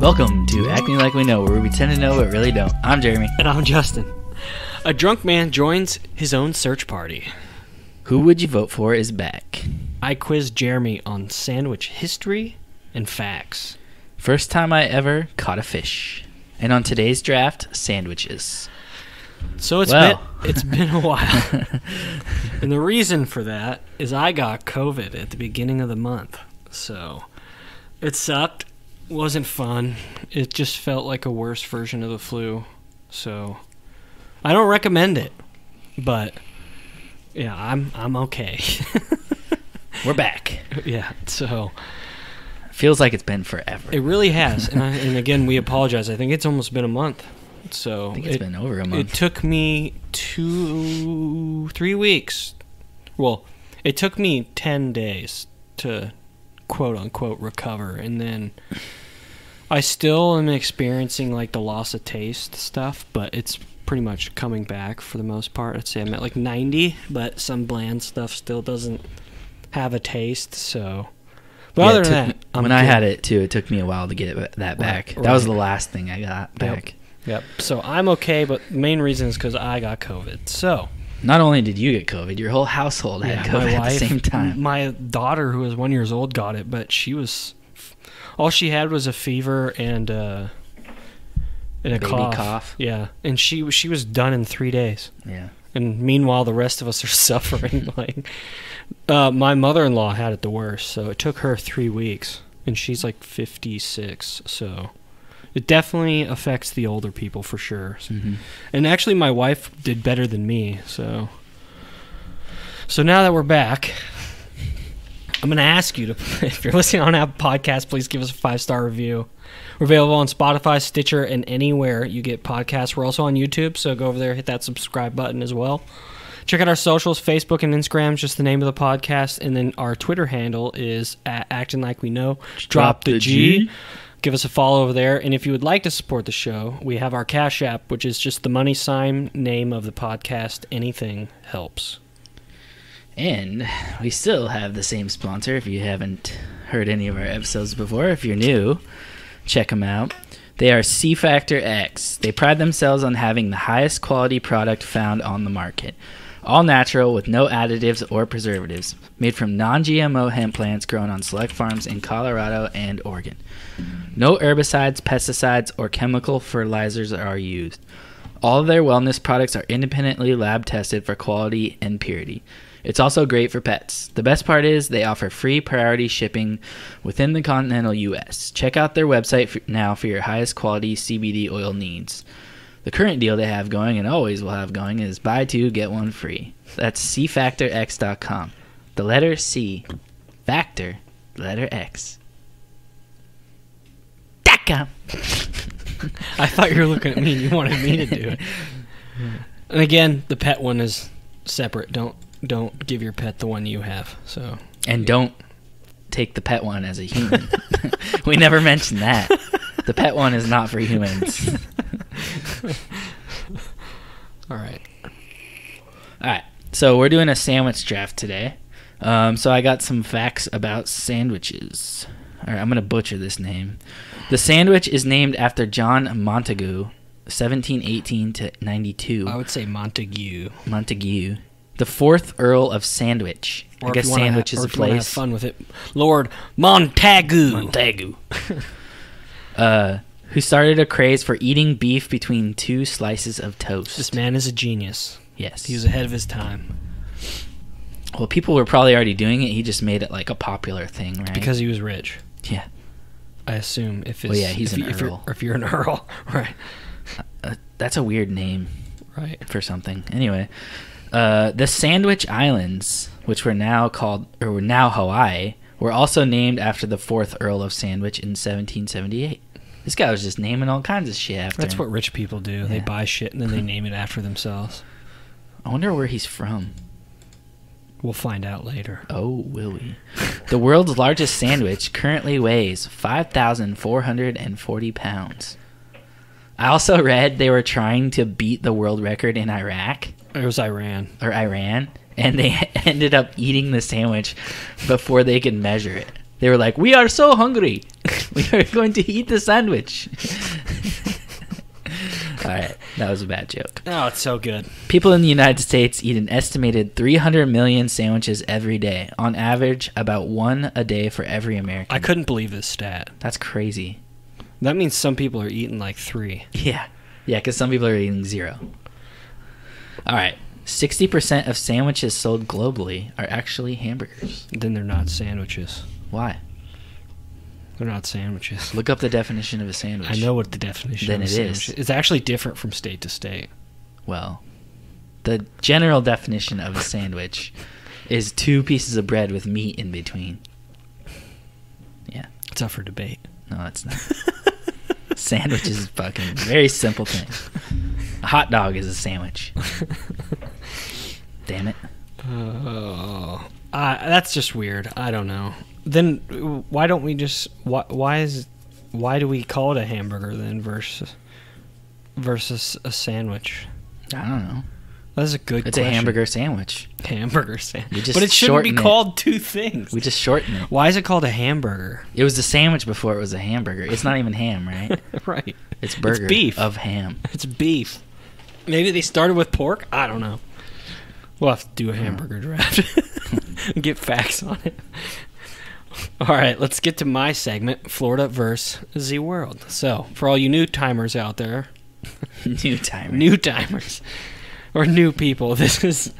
Welcome to Acting Like We Know, where we pretend to know but really don't. I'm Jeremy. And I'm Justin. A drunk man joins his own search party. Who Would You Vote For is back. I quizzed Jeremy on sandwich history and facts. First time I ever caught a fish. And on today's draft, sandwiches. So it's been a while. And the reason for that is I got COVID at the beginning of the month. So it sucked. Wasn't fun. It just felt like a worse version of the flu. So I don't recommend it. But yeah, I'm okay. We're back. Yeah, so feels like it's been forever. It really has. And again, we apologize. I think it's almost been a month. So I think it's been over a month. It took me 3 weeks. Well, it took me 10 days to quote unquote recover, and then I still am experiencing like the loss of taste stuff, but it's pretty much coming back for the most part. I'd say I'm at like 90, but some bland stuff still doesn't have a taste. So, but other than that, when I had it too, it took me a while to get that back. That was the last thing I got back. Yep. So I'm okay, but the main reason is because I got COVID. So not only did you get COVID, your whole household had COVID at the same time. My daughter, who was 1 year old, got it, but all she had was a fever and a baby cough. Yeah, and she was done in 3 days. Yeah. And meanwhile, the rest of us are suffering. Like, my mother-in-law had it the worst, so it took her 3 weeks, and she's like 56, so it definitely affects the older people for sure. Mm-hmm. And actually, my wife did better than me. So now that we're back, I'm going to ask you to, if you're listening on Apple Podcasts, please give us a 5-star review. We're available on Spotify, Stitcher, and anywhere you get podcasts. We're also on YouTube, so go over there, hit that subscribe button as well. Check out our socials, Facebook and Instagram, just the name of the podcast. And then our Twitter handle is at Acting Like We Know. Drop the G. Give us a follow over there. And if you would like to support the show, we have our Cash App, which is just the money sign name of the podcast. Anything helps. And we still have the same sponsor. If you haven't heard any of our episodes before, if you're new, check them out. They are C Factor X. They pride themselves on having the highest quality product found on the market. All natural with no additives or preservatives. Made from non-GMO hemp plants grown on select farms in Colorado and Oregon. No herbicides, pesticides, or chemical fertilizers are used. All of their wellness products are independently lab tested for quality and purity. It's also great for pets. The best part is they offer free priority shipping within the continental U.S. Check out their website now for your highest quality CBD oil needs. The current deal they have going and always will have going is buy two, get one free. That's cfactorx.com. The letter C, factor, the letter X. .com. I thought you were looking at me and you wanted me to do it. And again, the pet one is separate. Don't give your pet the one you have. So. And don't take the pet one as a human. We never mentioned that. The pet one is not for humans. All right. So we're doing a sandwich draft today. So I got some facts about sandwiches. All right, I'm going to butcher this name. The sandwich is named after John Montagu, 1718 to 92. I would say Montague. Montague. The 4th Earl of Sandwich. Or I guess Sandwich is a place. Have fun with it. Lord Montagu. Montagu. Who started a craze for eating beef between 2 slices of toast. This man is a genius. Yes. He was ahead of his time. Well, people were probably already doing it. He just made it like a popular thing, right? Because he was rich. Yeah. I assume. He's an earl. If you're an earl, right. That's a weird name. Right. for something. Anyway, the Sandwich Islands, which were now Hawaii, were also named after the 4th Earl of Sandwich in 1778. This guy was just naming all kinds of shit after That's him. what rich people do. They Yeah. buy shit and then they name it after themselves. I wonder where he's from. We'll find out later. Oh, will we? The world's largest sandwich currently weighs 5,440 pounds. I also read they were trying to beat the world record in Iraq It was Iran. or Iran, and they ended up eating the sandwich before they could measure it. They were like, "We are so hungry. We are going to eat the sandwich." All right, that was a bad joke. Oh, it's so good. People in the United States eat an estimated 300 million sandwiches every day. On average, about one a day for every American. I couldn't believe this stat. That's crazy. That means some people are eating like 3. Yeah. Yeah, because some people are eating 0. All right. 60% of sandwiches sold globally are actually hamburgers. Then they're not sandwiches. Why? They're not sandwiches. Look up the definition of a sandwich. I know what the definition Then of a it sandwich is. It's actually different from state to state. Well, the general definition of a sandwich is 2 pieces of bread with meat in between. Yeah. It's up for debate. No, it's not. Sandwich is a fucking very simple thing. A hot dog is a sandwich. Damn it. Oh, that's just weird. I don't know. Then why don't we just why do we call it a hamburger then versus a sandwich? I don't know. That's a good It's question. a hamburger sandwich. Hamburger sandwich. We just But it shouldn't be shorten it. called 2 things. We just shorten it. Why is it called a hamburger? It was a sandwich before it was a hamburger. It's not even ham, right? Right. It's burger beef. of ham. It's beef. Maybe they started with pork? I don't know. We'll have to do a hamburger draft. Get facts on it. All right, let's get to my segment, Florida versus the world. So, for all you new timers out there, New timer. new timers, or new people, this is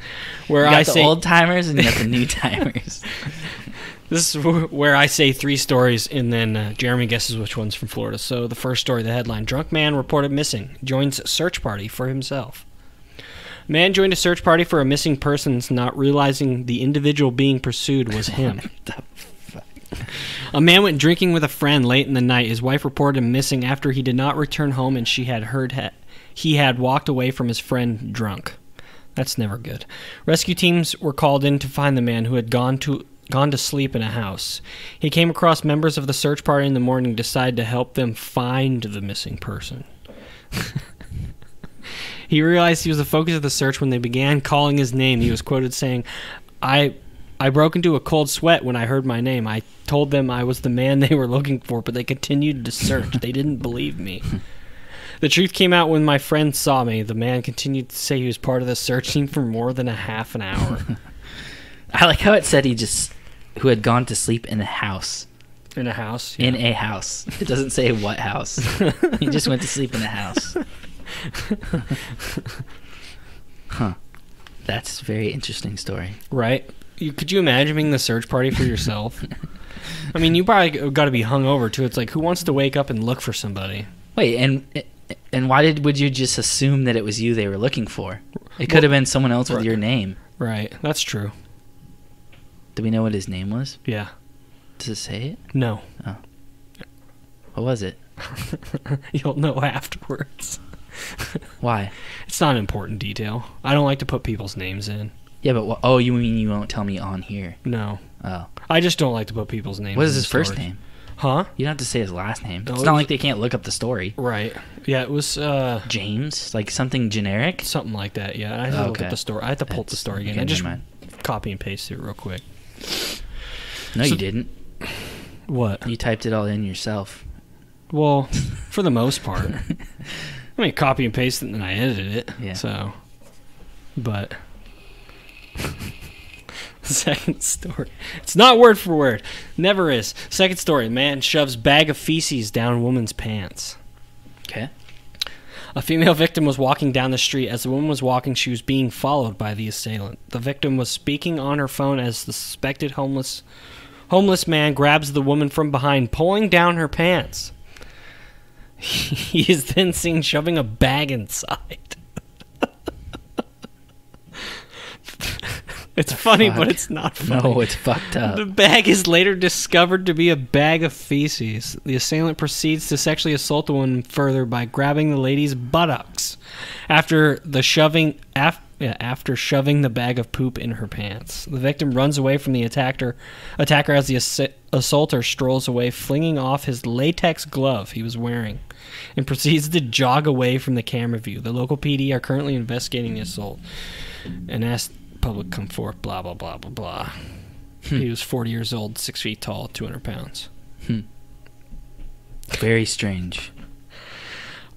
where You got I the say old timers and you got the new timers. this is where I say 3 stories, and then Jeremy guesses which one's from Florida. So, the first story, the headline: Drunk man reported missing, joins search party for himself. Man joined a search party for a missing persons, not realizing the individual being pursued was him. A man went drinking with a friend late in the night. His wife reported him missing after he did not return home, and she had heard he had walked away from his friend drunk. That's never good. Rescue teams were called in to find the man who had gone to sleep in a house. He came across members of the search party in the morning and decided to help them find the missing person. He realized he was the focus of the search when they began calling his name. He was quoted saying, I broke into a cold sweat when I heard my name. I told them I was the man they were looking for, but they continued to search. They didn't believe me. The truth came out when my friend saw me. The man continued to say he was part of the search team for more than a half an hour. I like how it said who had gone to sleep in a house. In a house? In a house. It doesn't say what house. He just went to sleep in a house. Huh. That's a very interesting story. Right? Could you imagine being the search party for yourself? I mean, you probably got to be hungover, too. It's like, who wants to wake up and look for somebody? Wait, and why would you just assume that it was you they were looking for? It could have been someone else with right. your name. Right. That's true. Do we know what his name was? Yeah. Does it say it? No. Oh. What was it? You'll know afterwards. Why? It's not an important detail. I don't like to put people's names in. Yeah, but oh, you mean you won't tell me on here? No. Oh. I just don't like to put people's names in. What is his first stories. name? Huh? You don't have to say his last name. No, It's it not was- like they can't look up the story. Right. Yeah, it was James? Like something generic? something like that. Yeah, I had to look Okay. up the story. I had to pull up the That's- story again. okay, I just never mind. copy and paste it real quick. No, So- you didn't. What? You typed it all in yourself. Well, for the most part. I mean, copy and paste it, and then I edited it. Yeah. So, but second story. It's not word for word. Never is. Second story. Man shoves bag of feces down woman's pants. Okay. A female victim was walking down the street. As the woman was walking, she was being followed by the assailant. The victim was speaking on her phone as the suspected homeless man grabs the woman from behind, pulling down her pants. He is then seen shoving a bag inside. It's funny, fuck? but it's not funny. No, it's fucked up. The bag is later discovered to be a bag of feces. The assailant proceeds to sexually assault the woman further by grabbing the lady's buttocks after shoving the bag of poop in her pants. The victim runs away from the attacker as the assaulter strolls away, flinging off his latex glove he was wearing, and proceeds to jog away from the camera view. The local PD are currently investigating the assault and asked public come forth, blah, blah, blah, blah, blah. He was 40 years old, 6 feet tall, 200 pounds. Very strange.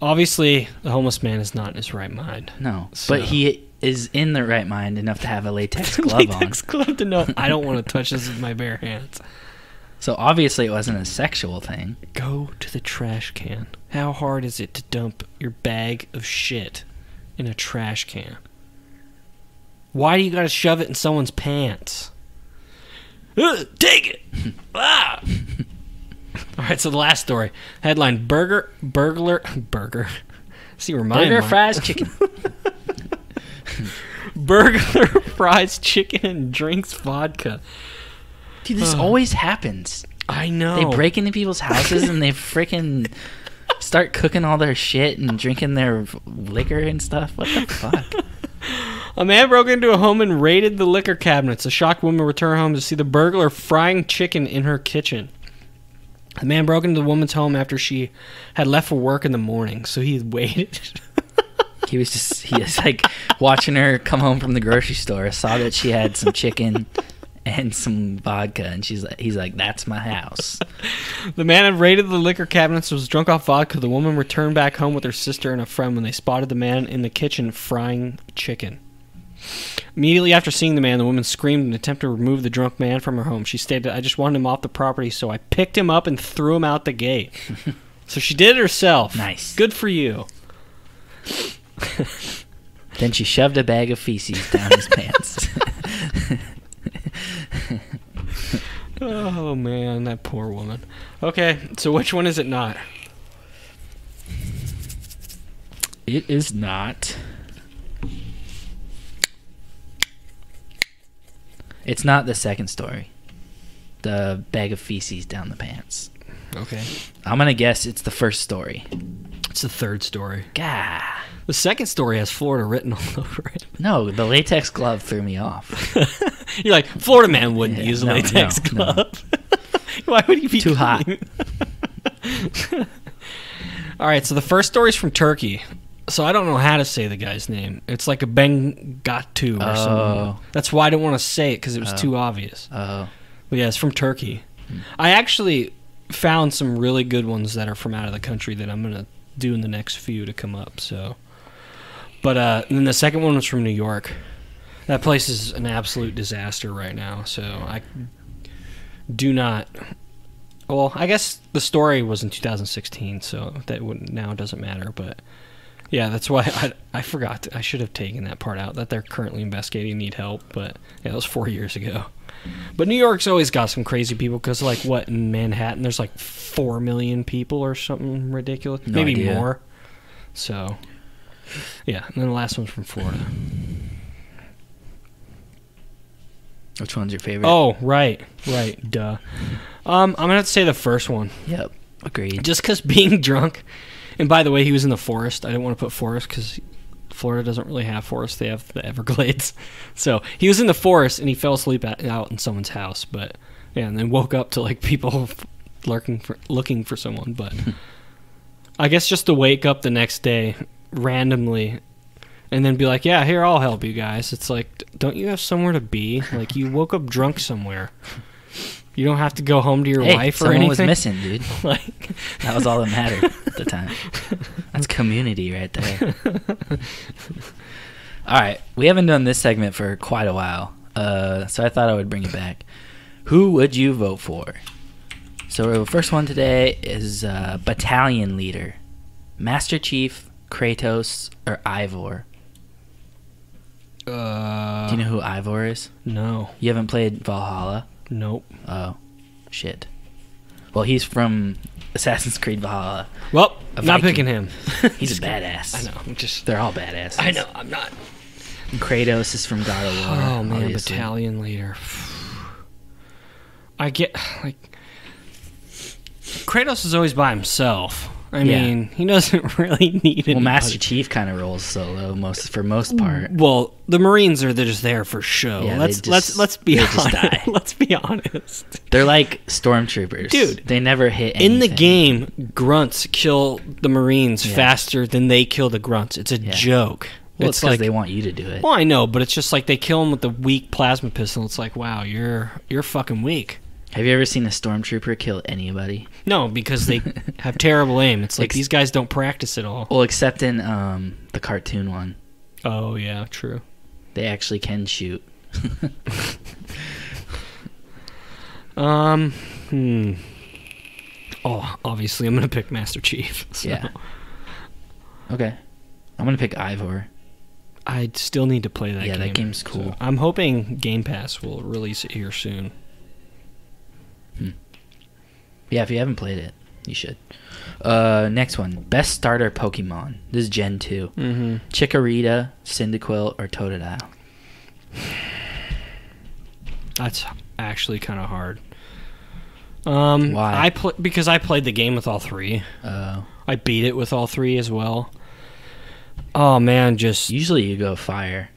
Obviously, the homeless man is not in his right mind. No, So- but he is in the right mind enough to have a latex glove Latex glove to know I don't want to touch this with my bare hands. on. So obviously it wasn't a sexual thing. Go to the trash can. How hard is it to dump your bag of shit in a trash can? Why do you gotta shove it in someone's pants? Take it! Ah! Alright, so the last story. Headline, burger. See where my Burger, mind- fries, chicken. Burglar fries chicken and drinks vodka. Dude, this always happens. I know. They break into people's houses and they freaking start cooking all their shit and drinking their liquor and stuff. What the fuck? A man broke into a home and raided the liquor cabinets. A shocked woman returned home to see the burglar frying chicken in her kitchen. The man broke into the woman's home after she had left for work in the morning, so he waited. He was like watching her come home from the grocery store, saw that she had some chicken and some vodka, and he's like, that's my house. The man had raided the liquor cabinets and was drunk off vodka. The woman returned back home with her sister and a friend when they spotted the man in the kitchen frying chicken. Immediately after seeing the man, the woman screamed in an attempt to remove the drunk man from her home. She stated, I just wanted him off the property, so I picked him up and threw him out the gate. So she did it herself. Nice. Good for you. Then she shoved a bag of feces down his pants. Oh, man, that poor woman. Okay, so which one is it not? It is not. It's not the second story. The bag of feces down the pants. Okay. I'm going to guess it's the first story. It's the third story. Gah. The second story has Florida written all over it. No, the latex glove threw me off. You're like, Florida man wouldn't Yeah, use a no, latex no, no. glove. Why would he be Too hot. clean? All right, so the first story's from Turkey. So I don't know how to say the guy's name. It's like a Bengatu or something. That's why I didn't want to say it, because it was too obvious. Oh. But yeah, it's from Turkey. I actually found some really good ones that are from out of the country that I'm going to do in the next few to come up. So, but and then the second one was from New York. That place is an absolute disaster right now. So I do not. Well, I guess the story was in 2016, so that now doesn't matter. But yeah, that's why I forgot. I should have taken that part out, that they're currently investigating and need help. But yeah, that was 4 years ago. But New York's always got some crazy people, because like what, in Manhattan there's like 4 million people or something ridiculous, No maybe idea. more. So yeah, and then the last one's from Florida. Which one's your favorite? Oh, right, duh. I'm gonna have to say the first one, Yep. Agreed. just because being drunk. And by the way, he was in the forest. I didn't want to put forest because Florida doesn't really have forests. They have the Everglades. So he was in the forest and he fell asleep out in someone's house. But yeah, and then woke up to like people looking for someone. But I guess just to wake up the next day randomly and then be like, yeah, here, I'll help you guys. It's like, don't you have somewhere to be? Like, you woke up drunk somewhere. You don't have to go home to your wife or someone anything. was missing, dude. Like, That was all that mattered at the time. That's community right there. All right, we haven't done this segment for quite a while, so I thought I would bring it back. Who would you vote for? So the first one today is battalion leader, Master Chief, Kratos, or Ivor. Do you know who Ivor is? No. You haven't played Valhalla? Nope. Oh, shit. Well, he's from Assassin's Creed Valhalla. Well, A not Viking. picking him. He's a badass. I know. I'm just. They're all badass. I know. I'm not. And Kratos is from God of War. Oh man, obviously. battalion leader. I get like Kratos is always by himself. I mean, he doesn't really need it. Well, Master Chief kind of rolls solo for most part. Well, the Marines are just there for show. Yeah, let's be they honest. just die. Let's be honest. They're like stormtroopers, Dude. They never hit anything. In the game, grunts kill the Marines faster than they kill the grunts. It's a joke. Well, it's because like they want you to do it. Well, I know, but it's just like they kill them with the weak plasma pistol. It's like, wow, you're fucking weak. Have you ever seen a stormtrooper kill anybody? No, because they have terrible aim. It's like these guys don't practice at all. Well, except in the cartoon one. Oh yeah, true. They actually can shoot. Oh, obviously I'm gonna pick Master Chief. So. Yeah. Okay. I'm gonna pick Ivor. I still need to play that game. Yeah, that game's cool. So I'm hoping Game Pass will release it here soon. Yeah, if you haven't played it, you should. Next one. Best starter Pokemon. This is Gen 2. Mm-hmm. Chikorita, Cyndaquil, or Totodile? That's actually kind of hard. Why? Because I played the game with all three. I beat it with all three as well. Oh man, just Usually you go fire.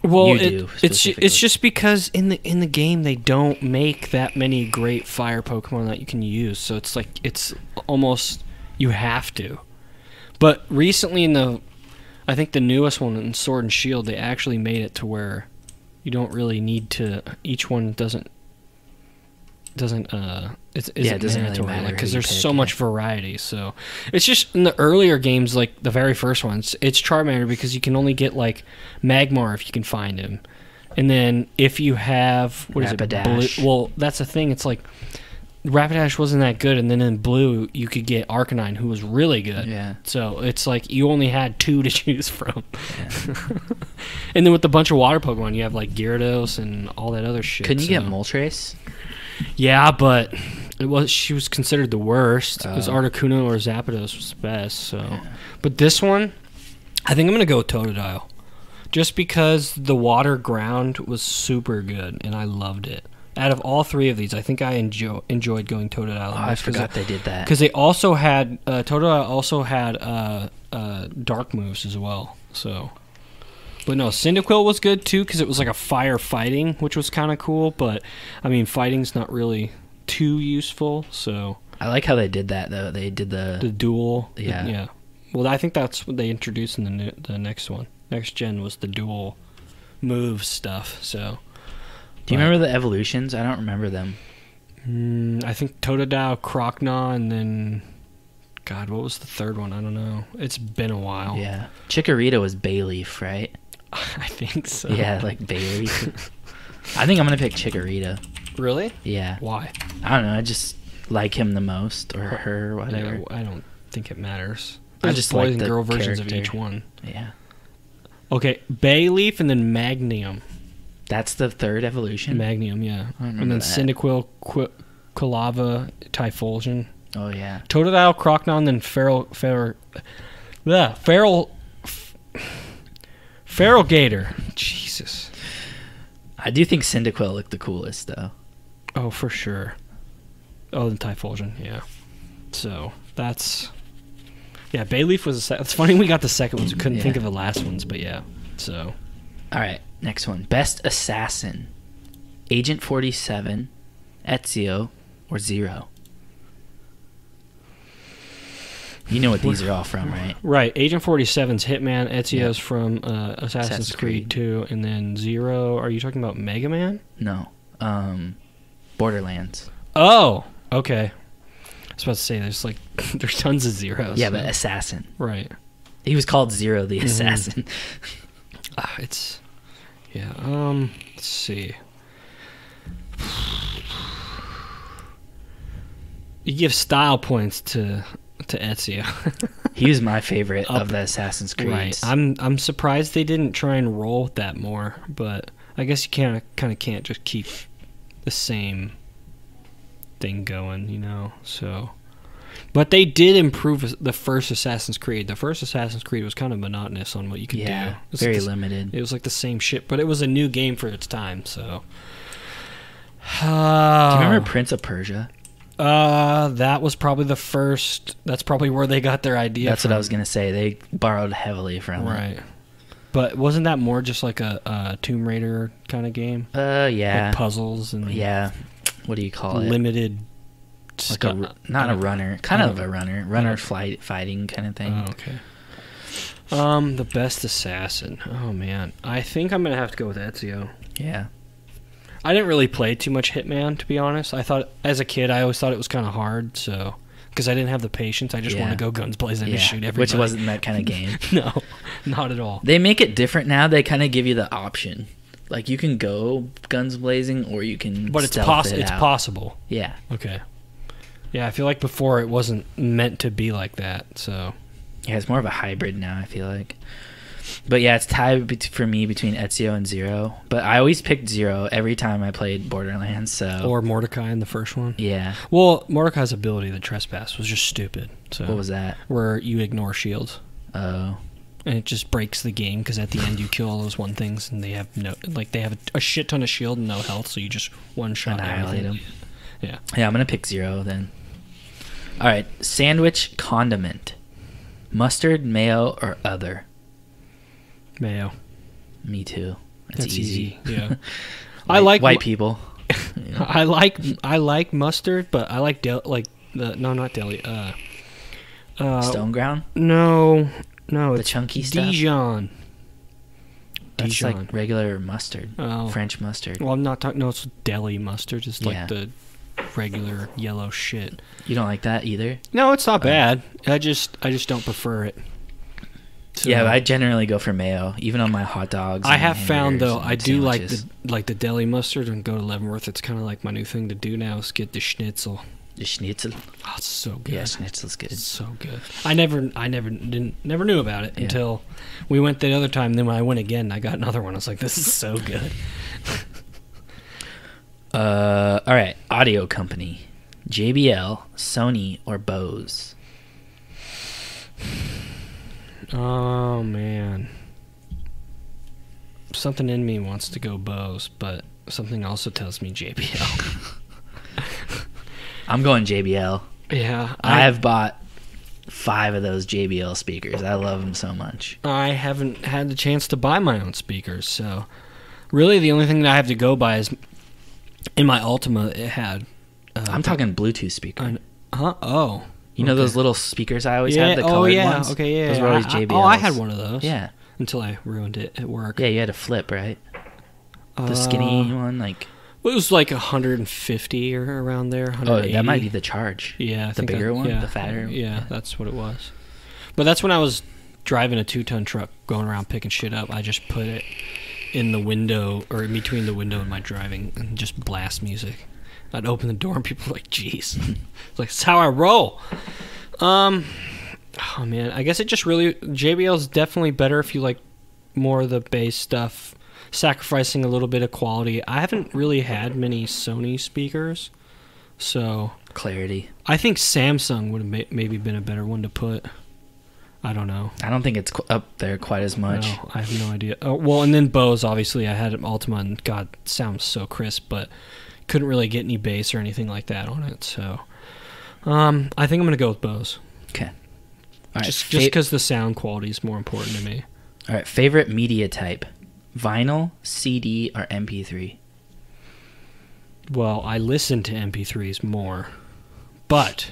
well, it's it's just because in the game they don't make that many great fire Pokemon that you can use, so it's like it's almost you have to. But recently I think the newest one in Sword and Shield, they actually made it to where you don't really need to. Each one doesn't it doesn't really matter because who there's you so pick, much variety. So it's just in the earlier games, like the very first ones, it's Charmander because you can only get like Magmar if you can find him, and then if you have Rapidash. Blue, well, that's the thing. It's like Rapidash wasn't that good, and then in Blue you could get Arcanine, who was really good. Yeah. So it's like you only had two to choose from. Yeah. And then with a bunch of water Pokemon, you have like Gyarados and all that other shit. Couldn't you get Moltres? Yeah, but she was considered the worst because Oh. Articuno or Zapdos was the best. So, but this one, I think I'm gonna go with Totodile, just because the water ground was super good and I loved it. Out of all three of these, I think I enjoyed going Totodile. Oh, I forgot they did that. Because they also had Totodile also had dark moves as well. So, but no, Cyndaquil was good too because it was like a fire fighting, which was kind of cool. But I mean, fighting's not really too useful. So I like how they did that though. They did the duel. Yeah. Yeah. Well, I think that's what they introduced in the next one. Next gen was the dual move stuff. So. Do you remember the evolutions? I don't remember them. I think Totodile, Croconaw, and then God, what was the third one? I don't know. It's been a while. Yeah. Chikorita was Bayleaf, right? I think so. Yeah, like Bayleaf. I think I'm going to pick Chikorita. Really? Yeah. Why? I don't know. I just like him the most, or her, whatever. Yeah, I don't think it matters. I There's just boys like and the girl versions of character. each one. Yeah. Okay, Bayleaf and then Magnium. That's the third evolution? Magnium, yeah. I don't And then remember that. Cyndaquil, Quilava, Typhlosion. Oh, yeah. Totodile, Croconaw, and then Feral Gator. Jesus. I do think Cyndaquil looked the coolest, though. Oh, for sure. Oh, the Typhlosion, yeah. So, that's... Yeah, Bayleaf was it's funny we got the second ones. We couldn't think of the last ones, but yeah. So... All right, next one. Best Assassin. Agent 47, Ezio, or Zero? You know what these are all from, right? Right, Agent 47's Hitman, Ezio's from Assassin's Creed 2, and then Zero, are you talking about Mega Man? No. Borderlands. Oh, okay. I was about to say, there's tons of Zeros. Yeah, so. but Assassin. Right. He was called Zero the Assassin. It's... Yeah, let's see. You give style points to Ezio. He was my favorite of the Assassin's Creed. Right. I'm surprised they didn't try and roll with that more, but I guess you kind of can't just keep the same thing going, you know. So, But they did improve the first Assassin's Creed. The first Assassin's Creed was kind of monotonous on what you could do. Yeah, It was very like limited. It was like the same shit, but it was a new game for its time, so. Do you remember Prince of Persia? That was probably the first. That's probably where they got their idea That's from. what I was going to say. They borrowed heavily from it. Right. But wasn't that more just like a Tomb Raider kind of game? Yeah. Like puzzles and Yeah. What do you call it? limited Like a, stuff. not a runner. Kind of a runner. Runner fighting kind of thing. Oh, okay. The best assassin. Oh man, I think I'm gonna have to go with Ezio. Yeah. I didn't really play too much Hitman, to be honest. I thought as a kid, I always thought it was kind of hard, so because I didn't have the patience, I just Yeah. want to go guns blazing Yeah. and shoot everybody. Which wasn't that kind of game. No, not at all. They make it different now. They kind of give you the option. Like, you can go guns blazing or you can But it's stealth it it's out. possible. Yeah. Okay. Yeah, I feel like before it wasn't meant to be like that. So Yeah, it's more of a hybrid now, I feel like. But yeah, it's tied for me between Ezio and Zero. But I always picked Zero every time I played Borderlands, so... or Mordecai in the first one. Yeah. Well, Mordecai's ability, the trespass, was just stupid. So What was that? where you ignore shields. Oh. And it just breaks the game because at the end you kill all those one things and they have they have a shit ton of shield and no health, so you just one shot Annihilate everything. them. Yeah. Yeah, I'm going to pick Zero then. All right. Sandwich condiment. Mustard, mayo, or other? Mayo. Me too. That's easy. Yeah. I like white people. I like mustard, but I like not deli. Stone ground? No, The it's chunky stuff? Dijon. That's Dijon. like regular mustard. Oh. French mustard. Well, I'm not talking. No, it's deli mustard. It's like Yeah. the regular yellow shit. You don't like that either? No, it's not bad. I just don't prefer it. So, Yeah, but I generally go for mayo, even on my hot dogs. I and have found hamburgers though and I do sandwiches. like the deli mustard and go to Leavenworth. It's kind of like my new thing to do now is get the schnitzel. The schnitzel. Oh, it's so good. Yeah, schnitzel's good. It's so good. I never knew about it Yeah. until we went the other time. Then when I went again, I got another one. I was like, this is so good. All right. Audio company. JBL, Sony, or Bose? Oh man, something in me wants to go Bose, but something also tells me JBL. I'm going JBL. Yeah, I have bought 5 of those JBL speakers. I love them so much. I haven't had the chance to buy my own speakers, so really the only thing that I have to go by is in my Ultima. It had. I'm talking Bluetooth speaker. Huh? Oh. You know okay. those little speakers I always Yeah. had, the colored yeah. ones? Okay. Yeah. Those were always I JBLs. had one of those. Yeah. Until I ruined it at work. Yeah, you had to flip, right? The skinny one, like... It was like 150 or around there. Oh, 180. that might be the Charge. Yeah, I The think bigger one? Yeah, The fatter? Yeah, that's what it was. But that's when I was driving a 2-ton truck, going around picking shit up. I just put it in the window or in between the window and my driving, and just blast music. I'd open the door and people were like, "Jeez," it's like, "It's how I roll." Oh man, I guess it just really JBL is definitely better if you like more of the bass stuff, sacrificing a little bit of quality. I haven't really had many Sony speakers, so Clarity. I think Samsung would have maybe been a better one to put. I don't know. I don't think it's up there quite as much. No, I have no idea. Oh, well, and then Bose, obviously, I had an Ultima, and God, it sounds so crisp, but couldn't really get any bass or anything like that on it. So, I think I'm gonna go with Bose. Okay. All right. Just because the sound quality is more important to me. All right. Favorite media type: vinyl, CD, or MP3? Well, I listen to MP3s more, but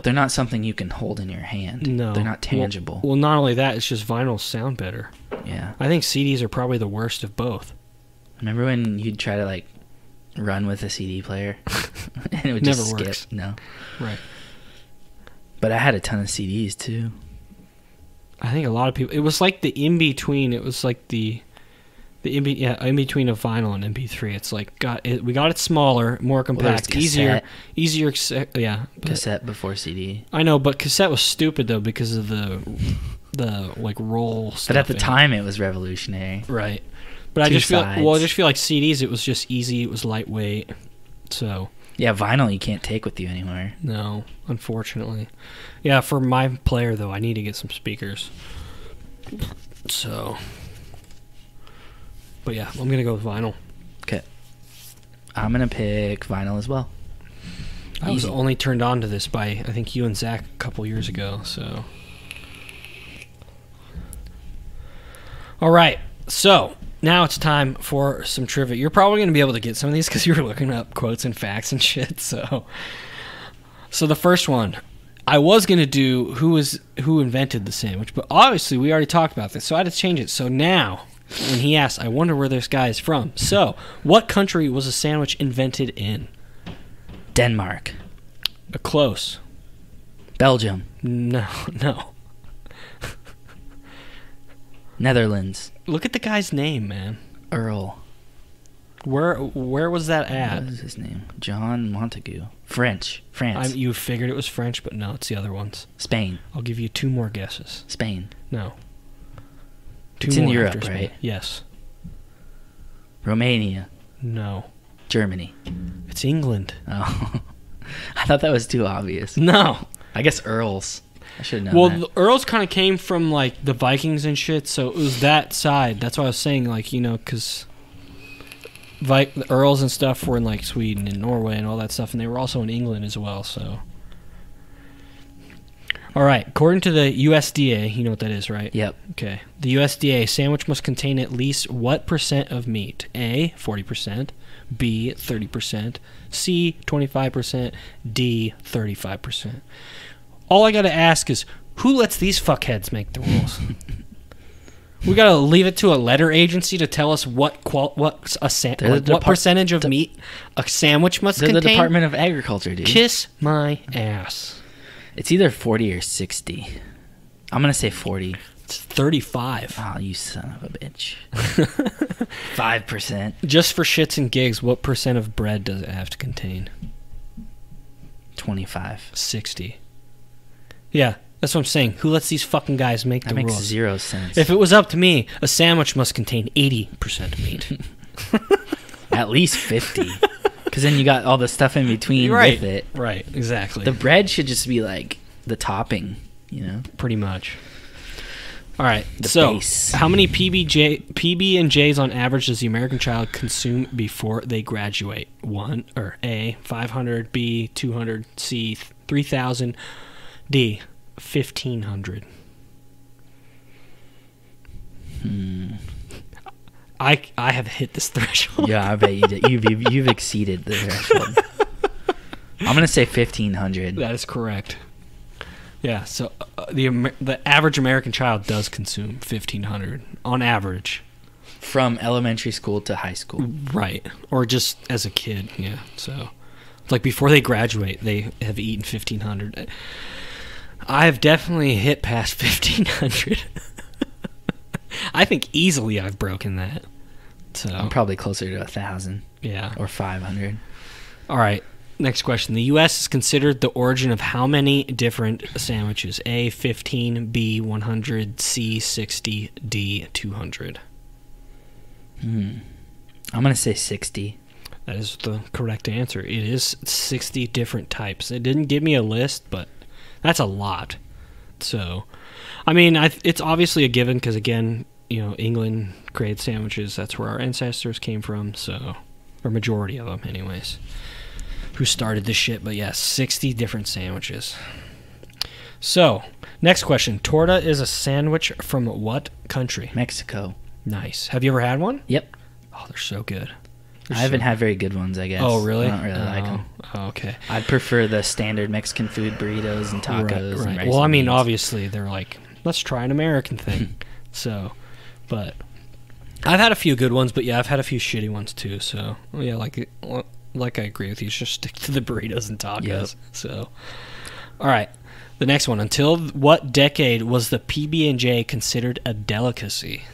they're not something you can hold in your hand. no, They're not tangible. Well, not only that, it's just vinyls sound better. Yeah. I think CDs are probably the worst of both. Remember when you'd try to like run with a CD player and it would Never just skip? works. No. Right. But I had a ton of CDs too. I think a lot of people. It was like the in between. It was like the in between of vinyl and MP3. It's like we got it smaller, more compact, easier. Yeah, Cassette before CD. I know, but cassette was stupid though because of the like roll stuff. But at the in it. time, it was revolutionary. Right. But I Two just feel sides. well. I just feel like CDs. It was just easy. It was lightweight. So Yeah, vinyl you can't take with you anywhere. No, unfortunately. Yeah, for my player, though, I need to get some speakers. So. But yeah, I'm going to go with vinyl. Okay. I'm going to pick vinyl as well. I was Easy. only turned on to this by, I think, you and Zach a couple years ago, so. All right, so now it's time for some trivia. You're probably going to be able to get some of these because you were looking up quotes and facts and shit, so. So the first one, I was going to do who invented the sandwich, but obviously we already talked about this, so I had to change it. So now, when he asked, I wonder where this guy is from. So, what country was a sandwich invented in? Denmark. Close. Belgium. No. Netherlands. Look at the guy's name, man. Earl. Where was that What at? is his name? John Montagu. France. You figured it was French, but no, it's the other ones. Spain. I'll give you 2 more guesses. Spain. No. It's Two in more Europe, after Spain. right? Yes. Romania. No. Germany. It's England. Oh. I thought that was too obvious. No. I guess Earls. I should have known Well, that. the Earls kind of came from, like, the Vikings and shit, so it was that side. That's why I was saying, like, you know, because the Earls and stuff were in, like, Sweden and Norway and all that stuff, and they were also in England as well, so. All right. According to the USDA, you know what that is, right? Yep. Okay. The USDA, sandwich must contain at least what percent of meat? A, 40%, B, 30%, C, 25%, D, 35%. All I got to ask is, who lets these fuckheads make the rules? We got to leave it to a letter agency to tell us what percentage of meat a sandwich must They're contain? the Department of Agriculture, dude. Kiss my ass. It's either 40 or 60. I'm going to say 40. It's 35. Oh, you son of a bitch. 5%. Just for shits and gigs, what percent of bread does it have to contain? 25. 60. Yeah, that's what I'm saying. Who lets these fucking guys make That the makes rules? 0 sense. If it was up to me, a sandwich must contain 80% meat. At least 50. Because then you got all the stuff in between with it. Right, exactly. The bread should just be like the topping, you know? Pretty much. All right, The so base. how many PB&Js on average does the American child consume before they graduate? 1, or A, 500, B, 200, C, 3,000, D, 1,500. I have hit this threshold. Yeah, I bet you did. You've exceeded the threshold. I'm going to say 1,500. That is correct. Yeah, so the average American child does consume 1,500 on average. From elementary school to high school. Right. Or just as a kid, yeah. So, like, before they graduate, they have eaten 1,500. I've definitely hit past 1,500. I think easily I've broken that. So I'm probably closer to 1,000 yeah. or 500. All right. Next question. The U.S. is considered the origin of how many different sandwiches? A, 15, B, 100, C, 60, D, 200. I'm going to say 60. That is the correct answer. It is 60 different types. It didn't give me a list, but that's a lot. So, I mean, it's obviously a given because, again, you know, England created sandwiches. That's where our ancestors came from, so, or majority of them anyways, who started this shit. But yeah, 60 different sandwiches. So, next question. Torta is a sandwich from what country? Mexico. Nice. Have you ever had one? Yep. Oh, they're so good. I haven't had very good ones, I guess. Oh, really? I don't really like them. Oh, okay. I'd prefer the standard Mexican food burritos and tacos. Right. And rice Well, I and mean, beans. obviously, they're like, let's try an American thing. So, but I've had a few good ones, but yeah, I've had a few shitty ones too. So, yeah, like I agree with you. Just stick to the burritos and tacos. Yep. So, all right. The next one. Until what decade was the PB&J considered a delicacy?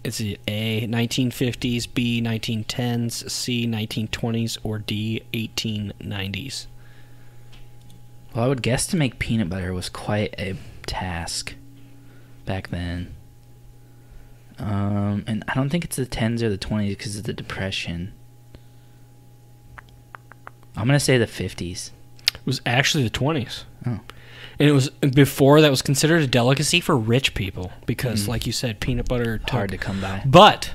Is it A, 1950s, B, 1910s, C, 1920s, or D, 1890s? Well, I would guess to make peanut butter was quite a task back then. And I don't think it's the 10s or the 20s because of the Depression. I'm gonna say the 50s. It was actually the 20s. Oh. And it was before that was considered a delicacy for rich people because, like you said, peanut butter Hard to come by. But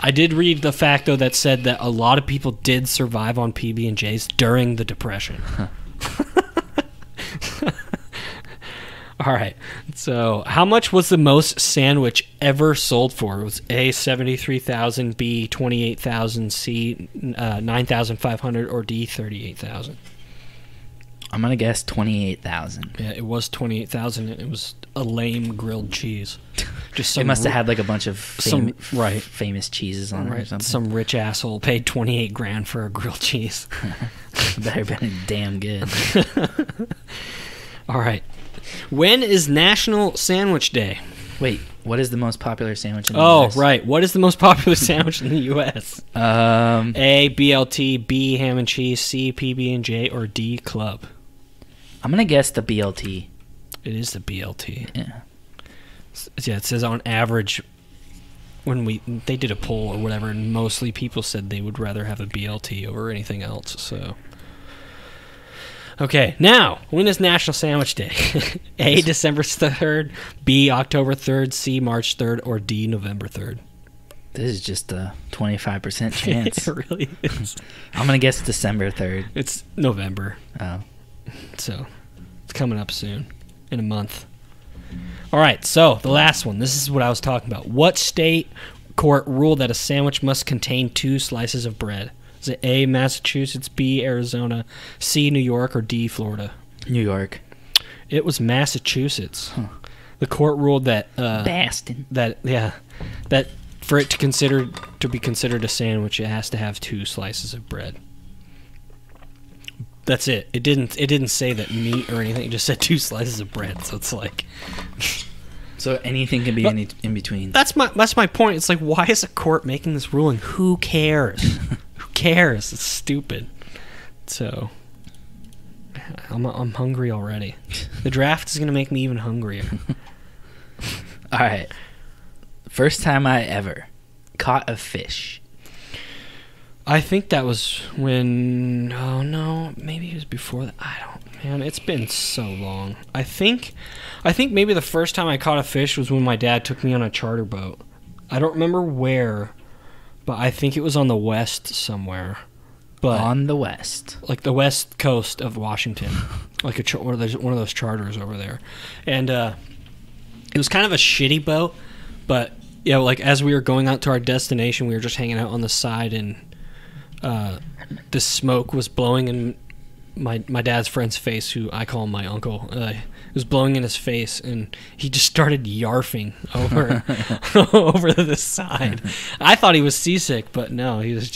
I did read the fact though that said that a lot of people did survive on PB&Js during the Depression. All right. So, how much was the most sandwich ever sold for? It was A, 73,000, B, 28,000, C, 9,500, or D, 38,000. I'm gonna guess 28,000. Yeah, it was 28,000. It was a lame grilled cheese. Just They must have had like a bunch of right. famous cheeses on it or something. Some rich asshole paid 28 grand for a grilled cheese. Better been damn good. All right. When is National Sandwich Day? Wait, what is the most popular sandwich in the Oh, US? right. What is the most popular sandwich in the U.S.? A, BLT, B, ham and cheese, C, PB&J, or D, club? I'm gonna guess the BLT. It is the BLT. Yeah. Yeah, it says on average, when they did a poll or whatever, and mostly people said they would rather have a BLT over anything else, so... Okay, now, when is National Sandwich Day? A, December 3rd, B, October 3rd, C, March 3rd, or D, November 3rd? This is just a 25% chance. It really is. I'm gonna guess December 3rd. It's November, Oh. so it's coming up soon, in a month. All right, so the last one. This is what I was talking about. What state court ruled that a sandwich must contain 2 slices of bread? Is it A, Massachusetts, B, Arizona, C, New York, or D, Florida? New York. It was Massachusetts. The court ruled that Boston. that for it to be considered a sandwich, it has to have 2 slices of bread. That's it. It didn't say that meat or anything. It just said 2 slices of bread. So it's like, So anything can be in between. that's my point. It's like, why is a court making this ruling? Who cares? Who cares? It's stupid. So I'm hungry already. The draft is gonna make me even hungrier. All right. First time I ever caught a fish. I think that was when... Oh, no. Maybe it was before that. I don't... Man, it's been so long. I think maybe the first time I caught a fish was when my dad took me on a charter boat. I don't remember where, but I think it was on the west somewhere. But On the west. like the west coast of Washington. Like one of those charters over there. And it was kind of a shitty boat, but yeah, like as we were going out to our destination, we were just hanging out on the side, and the smoke was blowing in my dad's friend's face, who I call my uncle. It was blowing in his face, and he just started yarfing over over the side. I thought he was seasick, but no, it was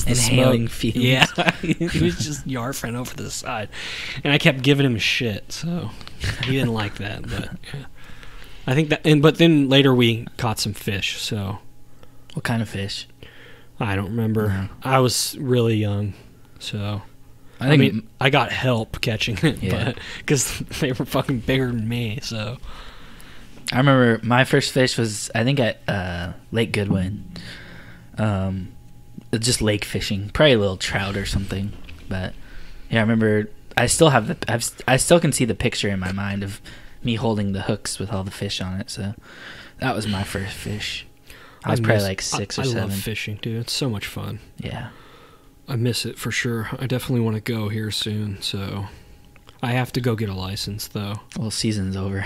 the Inhaling smoke. fumes. Yeah, he was just yarfing over the side, and I kept giving him shit, so he didn't like that. But yeah. I think that, but then later we caught some fish, so What kind of fish? I don't remember. I was really young, so I think I got help catching it, Yeah. but because they were fucking bigger than me. So I remember my first fish was, I think, at Lake Goodwin. Just lake fishing, probably a little trout or something. But yeah, I remember. I still have I still can see the picture in my mind of me holding the hooks with all the fish on it. So that was my first fish. I was probably like 6 or 7. I love fishing, dude. It's so much fun. Yeah. I miss it for sure. I definitely want to go here soon. So I have to go get a license, though. Well, season's over.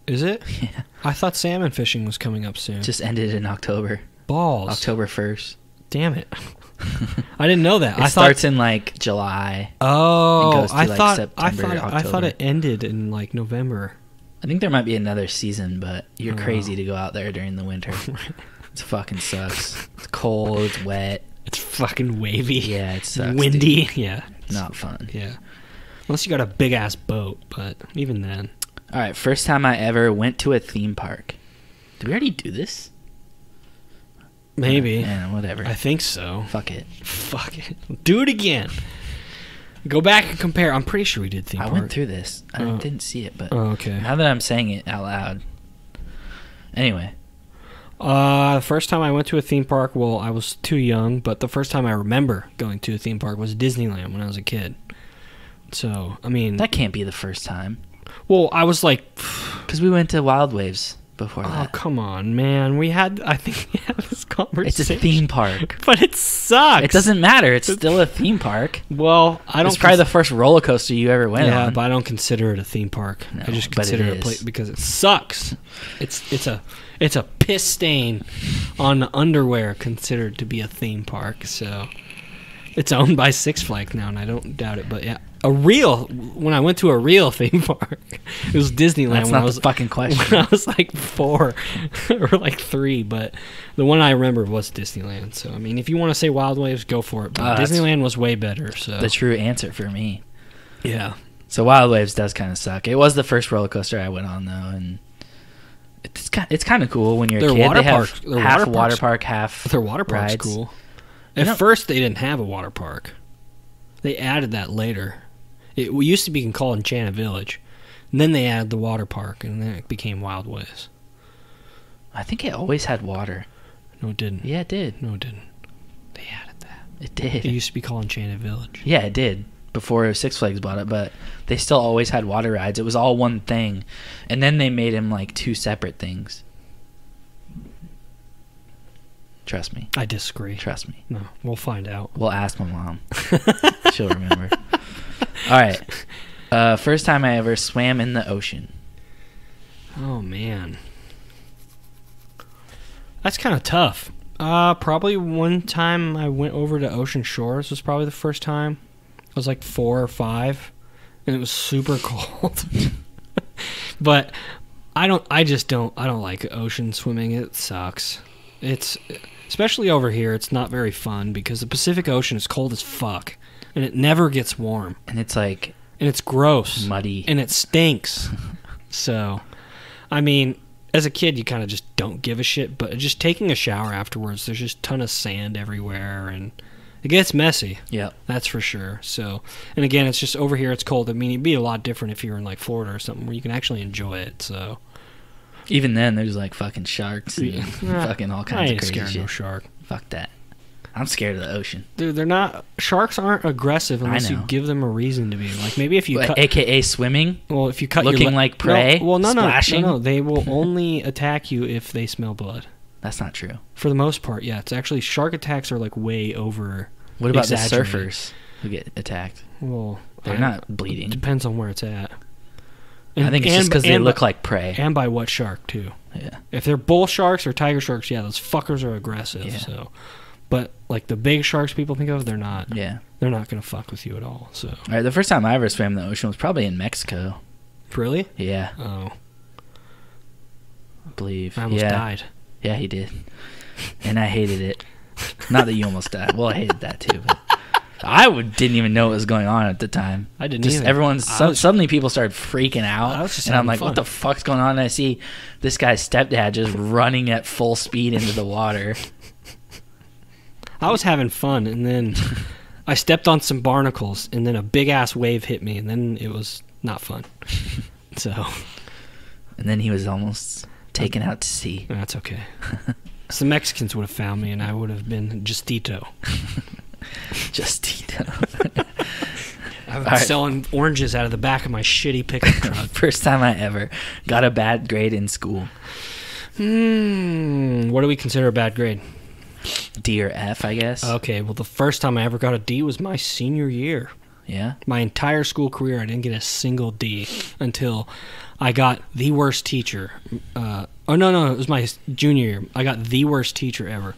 Is it? Yeah. I thought salmon fishing was coming up soon. Just ended in October. Balls. October 1st. Damn it. I didn't know that. It starts in like July. Oh, It goes to, I like, thought September, I thought October. it ended in like November. I think there might be another season, but you're Oh. crazy to go out there during the winter. It fucking sucks. It's cold. It's wet. It's fucking wavy. Yeah, it sucks. Windy. dude. Yeah. Not fun. Yeah. Unless you got a big ass boat, but even then. All right, first time I ever went to a theme park. Did we already do this? Maybe. Yeah, whatever. I think so. Fuck it. Fuck it. Do it again. Go back and compare. I'm pretty sure we did theme I park. went through this. I Oh. didn't see it, but Oh, okay. now that I'm saying it out loud. Anyway, The first time I went to a theme park, well, I was too young, but the first time I remember going to a theme park was Disneyland when I was a kid. So, I mean... That can't be the first time. Well, I was like... Because we went to Wild Waves before Oh, that. come on, man. I think we had this conversation. It's a theme park. But it sucks. It doesn't matter. It's still a theme park. Well, I don't... It's probably the first roller coaster you ever went Yeah, on. but I don't consider it a theme park. No, I just but consider it it a place is. because it sucks. It's a piss stain on the underwear considered to be a theme park. So it's owned by Six Flags now, and I don't doubt it. But yeah, when I went to a real theme park, it was Disneyland. That's when not I was the fucking question. when I was like 4 or like 3, but the one I remember was Disneyland. So I mean, if you want to say Wild Waves, go for it. But That's Disneyland was way better. So the true answer for me. yeah. So Wild Waves does kind of suck. It was the first roller coaster I went on, though, and it's kind of cool when you're a Their kid. water They have parks- their half water water parks- park, half Their water park's rides. cool. They At don't- first, they didn't have a water park. They added that later. It used to be called Enchanted Village. And then they added the water park, and then it became Wild Ways. I think it always had water. No, it didn't. Yeah, it did. No, it didn't. They added that. It did. It used to be called Enchanted Village. Yeah, it did before Six Flags bought it, but they still always had water rides. It was all one thing, and then they made them like 2 separate things. Trust me. I disagree. Trust me. No, we'll find out. We'll ask my mom. She'll remember. All right. First time I ever swam in the ocean. Oh, man. That's kind of tough. Probably one time I went over to Ocean Shores was probably the first time. I was like 4 or 5, and it was super cold. But I don't like ocean swimming. It sucks. It's especially over here. It's not very fun because the Pacific Ocean is cold as fuck, and it never gets warm, And it's like and it's gross, muddy. and it stinks. So, I mean, as a kid, you kind of just don't give a shit. But just taking a shower afterwards, there's just a ton of sand everywhere, and it gets messy. Yep. That's for sure. So, and again, it's just over here. It's cold. I mean, it'd be a lot different if you were in like Florida or something where you can actually enjoy it. So, Even then, there's like fucking sharks and Yeah. fucking all I kinds of ain't crazy scared of shit. no shark. Fuck that. I'm scared of the ocean. Dude, they're not. Sharks aren't aggressive unless you know. give them a reason to be. Like maybe if you cut. AKA swimming. Well, if you cut looking your like prey, No, well, no, splashing. no. They will only attack you if they smell blood. That's not true. For the most part, yeah. It's actually shark attacks are like way over. What about the exaggerated. surfers who get attacked? Well, They're not bleeding. Depends on where it's at. I think it's just because they look like prey. And by what shark too. Yeah. If they're bull sharks or tiger sharks, yeah, those fuckers are aggressive. Yeah. So, but like the big sharks people think of, they're not. Yeah. They're not gonna fuck with you at all. So. All right. The first time I ever swam in the ocean was probably in Mexico. Really? Yeah, Oh, I believe. I almost yeah. died. Yeah, he did. And I hated it. Not that you almost died. Well, I hated that too. But didn't even know what was going on at the time. I didn't Just either. everyone's suddenly people started freaking out, I was just and I'm having like, "What fun. the fuck's going on?" And I see this guy's stepdad just running at full speed into the water. I was having fun, and then I stepped on some barnacles, and then a big ass wave hit me, and then it was not fun. So And then he was almost taken out to sea. that's okay. So the Mexicans would have found me, and I would have been Justito. Just I've been All right. selling oranges out of the back of my shitty pickup truck. first time I ever got a bad grade in school. What do we consider a bad grade? D or F, I guess. Okay, well, the first time I ever got a D was my senior year. Yeah. My entire school career, I didn't get a single D until I got the worst teacher. No, it was my junior year. I got the worst teacher ever.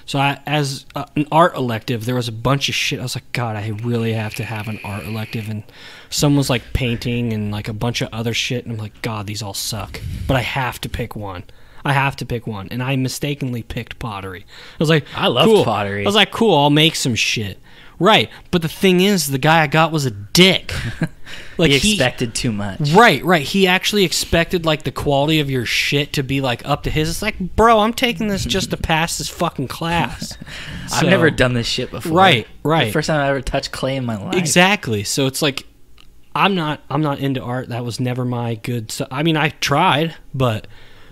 So as an art elective, there was a bunch of shit. I was like, God, I really have to have an art elective. And some was like painting and like a bunch of other shit. And I'm like, God, these all suck. But I have to pick one. And I mistakenly picked pottery. I was like, I loved cool. pottery. I was like, cool, I'll make some shit. Right. But the thing is, the guy I got was a dick. Like he expected too much. Right. He actually expected like the quality of your shit to be like up to his. It's like, bro, I'm taking this just to pass this fucking class. I've never done this shit before. Right. The first time I ever touched clay in my life. Exactly. So it's like, I'm not into art. That was never my good. I mean, I tried, but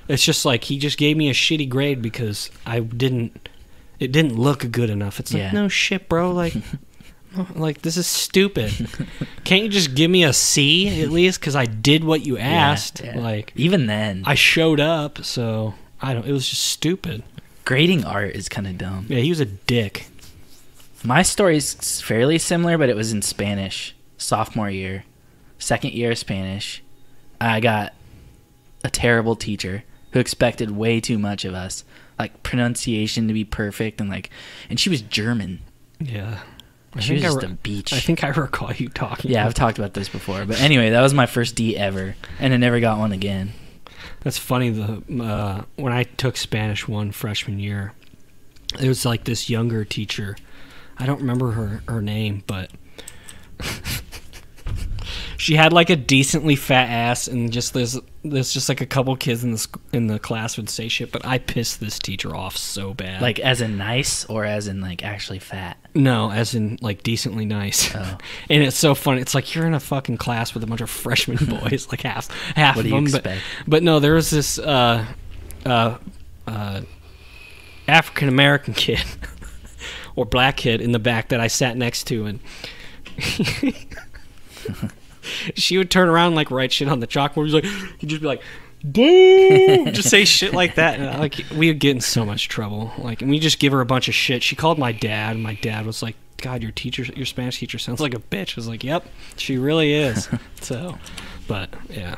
It's just like he just gave me a shitty grade because it didn't look good enough. It's like, Yeah. no shit, bro. Like this is stupid. Can't you just give me a C at least? Because I did what you asked. Yeah. Like, Even then, I showed up, so it was just stupid. grading art is kind of dumb. Yeah, he was a dick. My story's fairly similar, but it was in Spanish. Sophomore year. Second year of Spanish. I got a terrible teacher who expected way too much of us. Like, pronunciation to be perfect, and she was German. Yeah. She was just a beach. I think I recall you talking. Yeah, about I've talked about this before. But anyway, that was my first D ever, and I never got one again. That's funny. When I took Spanish 1 freshman year, it was like this younger teacher. I don't remember her name, but she had like a decently fat ass, and just there's just like a couple kids in the class would say shit. But I pissed this teacher off so bad. Like, as in nice, or as in, like, actually fat? No, as in like decently nice. Oh. And it's so funny. It's like you're in a fucking class with a bunch of freshman boys, like half What of do you them. expect? But no, there was this African American kid or black kid in the back that I sat next to, and she would turn around and like write shit on the chalkboard. He'd just be like, "Damn!" Just say shit like that. And like, we would get in so much trouble. Like, and we just give her a bunch of shit. She called my dad, and my dad was like, "God, your Spanish teacher sounds like a bitch." I was like, "Yep, she really is." So, but yeah,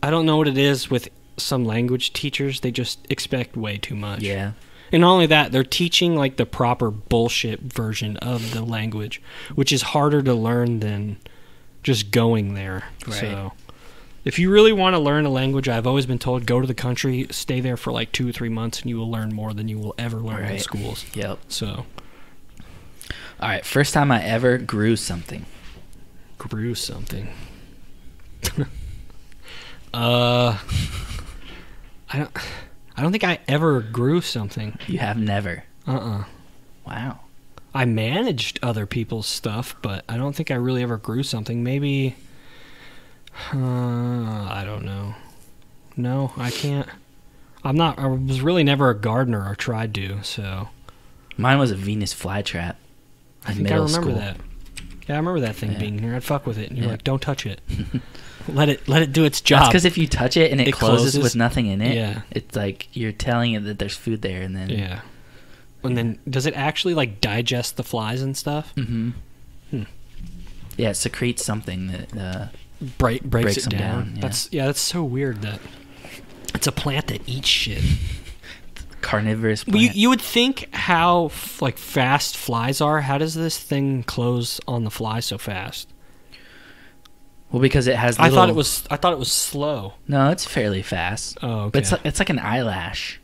I don't know what it is with some language teachers. They just expect way too much. Yeah. And not only that, they're teaching like the proper bullshit version of the language, which is harder to learn than just going there. Right. So if you really want to learn a language, I've always been told, go to the country, stay there for like 2 or 3 months, and you will learn more than you will ever learn in Right. schools. Yep. So All right, first time I ever grew something. grew something. I don't think I ever grew something. You have never. Uh-uh. Wow. I managed other people's stuff, but I don't think I really ever grew something. Maybe, I don't know. No, I can't. I was really never a gardener or tried to, so. Mine was a Venus flytrap. I think I remember that. Yeah, I remember that thing Yeah. being here. I'd fuck with it, and you're Yeah. like, don't touch it. let it do its job. That's because if you touch it and it, It closes closes. with nothing in it, Yeah. it's like you're telling it that there's food there, and then Yeah. And then, does it actually, like, digest the flies and stuff? Hmm. Yeah, it secretes something that Breaks Breaks it them down. down, yeah. That's so weird that it's a plant that eats shit. carnivorous Well, plant. you would think how like fast flies are. How does this thing close on the fly so fast? Well, because it has. I thought little- it was slow. No, it's fairly fast. Oh, But okay. it's like an eyelash,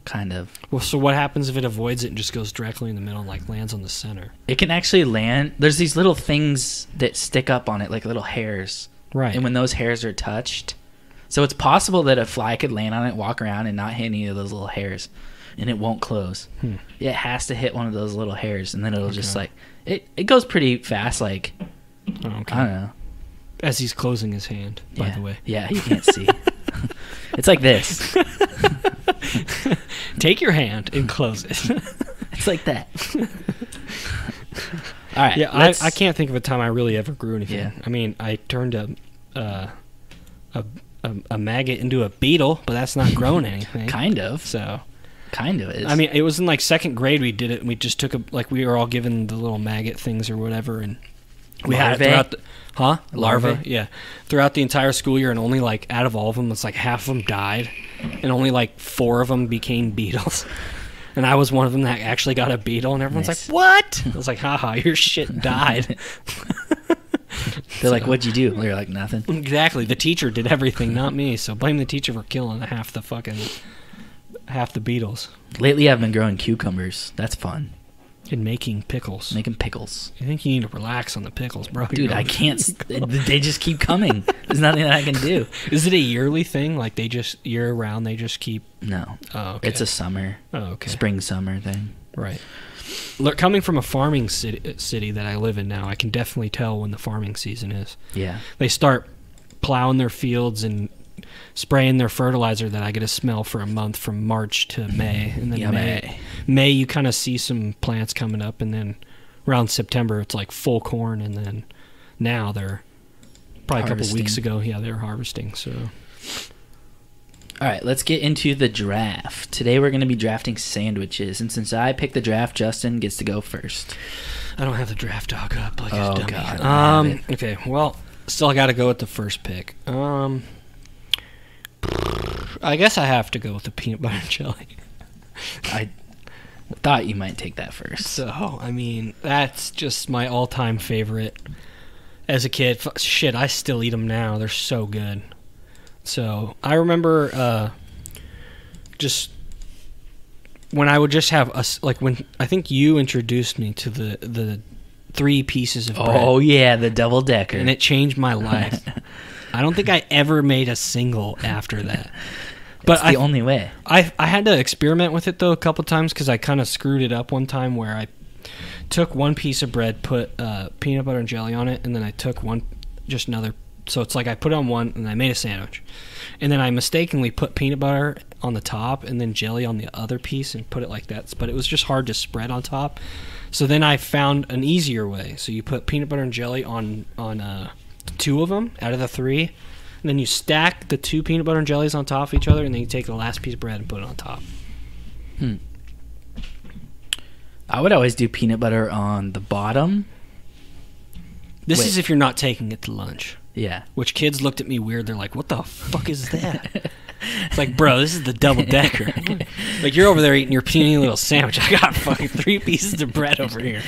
kind of. Well, so what happens if it avoids it and just goes directly in the middle and like lands on the center? It can actually land. There's these little things that stick up on it, like little hairs. Right. And when those hairs are touched, so it's possible that a fly could land on it, walk around, and not hit any of those little hairs, and it won't close. It has to hit one of those little hairs, and then it'll just like it goes pretty fast. Like Oh, okay. I don't know. As he's closing his hand, by the way. Yeah, you can't see. It's like this. Take your hand and close it. It's like that. All right. Yeah, I can't think of a time I really ever grew anything. Yeah. I mean, I turned a maggot into a beetle, but that's not growing anything. Kind of. So, Kind of is. I mean, it was in like second grade we did it, and we just took we were all given the little maggot things or whatever, and we had it Larvae? throughout the larva, Larvae? yeah, throughout the entire school year, and only like out of all of them, it's like half of them died, and only like 4 of them became beetles. And I was one of them that actually got a beetle, and everyone's Nice. like, "What?" I was like, "Haha, your shit died." They're like, "What'd you do?" You're like, "Nothing." Exactly. The teacher did everything, not me. So blame the teacher for killing half the beetles Lately, I've been growing cucumbers. That's fun. and making pickles. Making pickles. I think you need to relax on the pickles, bro. Dude, I can't. They just keep coming. There's nothing that I can do. Is it a yearly thing? Like they just year round they just keep? No. Oh, okay. It's a summer, okay. spring, summer thing. Right. Look, coming from a farming city that I live in now, I can definitely tell when the farming season is. Yeah. They start plowing their fields and spraying their fertilizer that I get to smell for a month from March to May, and then Yummy. May you kind of see some plants coming up, and then around September it's like full corn, and then now they're probably a couple weeks ago, they're harvesting. So, all right, let's get into the draft. Today we're going to be drafting sandwiches, and since I picked the draft, Justin gets to go first. I don't have the draft dog up like Oh, a dummy. God, Okay, well, still I got to go with the first pick. I guess I have to go with the peanut butter and jelly. I thought you might take that first. So, I mean, that's just my all-time favorite. As a kid, shit, I still eat them now. They're so good. So, I remember just when I would just have like when I think you introduced me to the 3 pieces of bread. Oh yeah, the double decker, and it changed my life. I don't think I ever made a single after that. But the only way. I had to experiment with it though a couple times because I kind of screwed it up one time where I took one piece of bread, put peanut butter and jelly on it, and then I took just another. So it's like I put it on one and I made a sandwich, and then I mistakenly put peanut butter on the top and then jelly on the other piece and put it like that. But it was just hard to spread on top. So then I found an easier way. So you put peanut butter and jelly on 2 of them out of the 3. And then you stack the 2 peanut butter and jellies on top of each other, and then you take the last piece of bread and put it on top. I would always do peanut butter on the bottom. This is if you're not taking it to lunch. Yeah. Which kids looked at me weird. They're like, what the fuck is that? It's like, bro, this is the double decker. Like, you're over there eating your puny little sandwich. I got fucking 3 pieces of bread over here.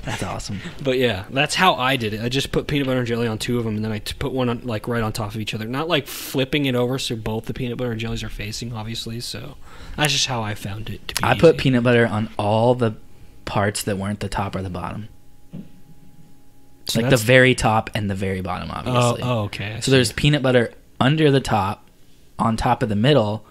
That's awesome. But yeah, that's how I did it. I just put peanut butter and jelly on 2 of them, and then I put one on, like right on top of each other. Not like flipping it over so both the peanut butter and jellies are facing, obviously. So that's just how I found it to be. I put peanut butter on all the parts that weren't the top or the bottom. So like the very top and the very bottom, obviously. Oh, okay. So there's peanut butter under the top, on top of the middle,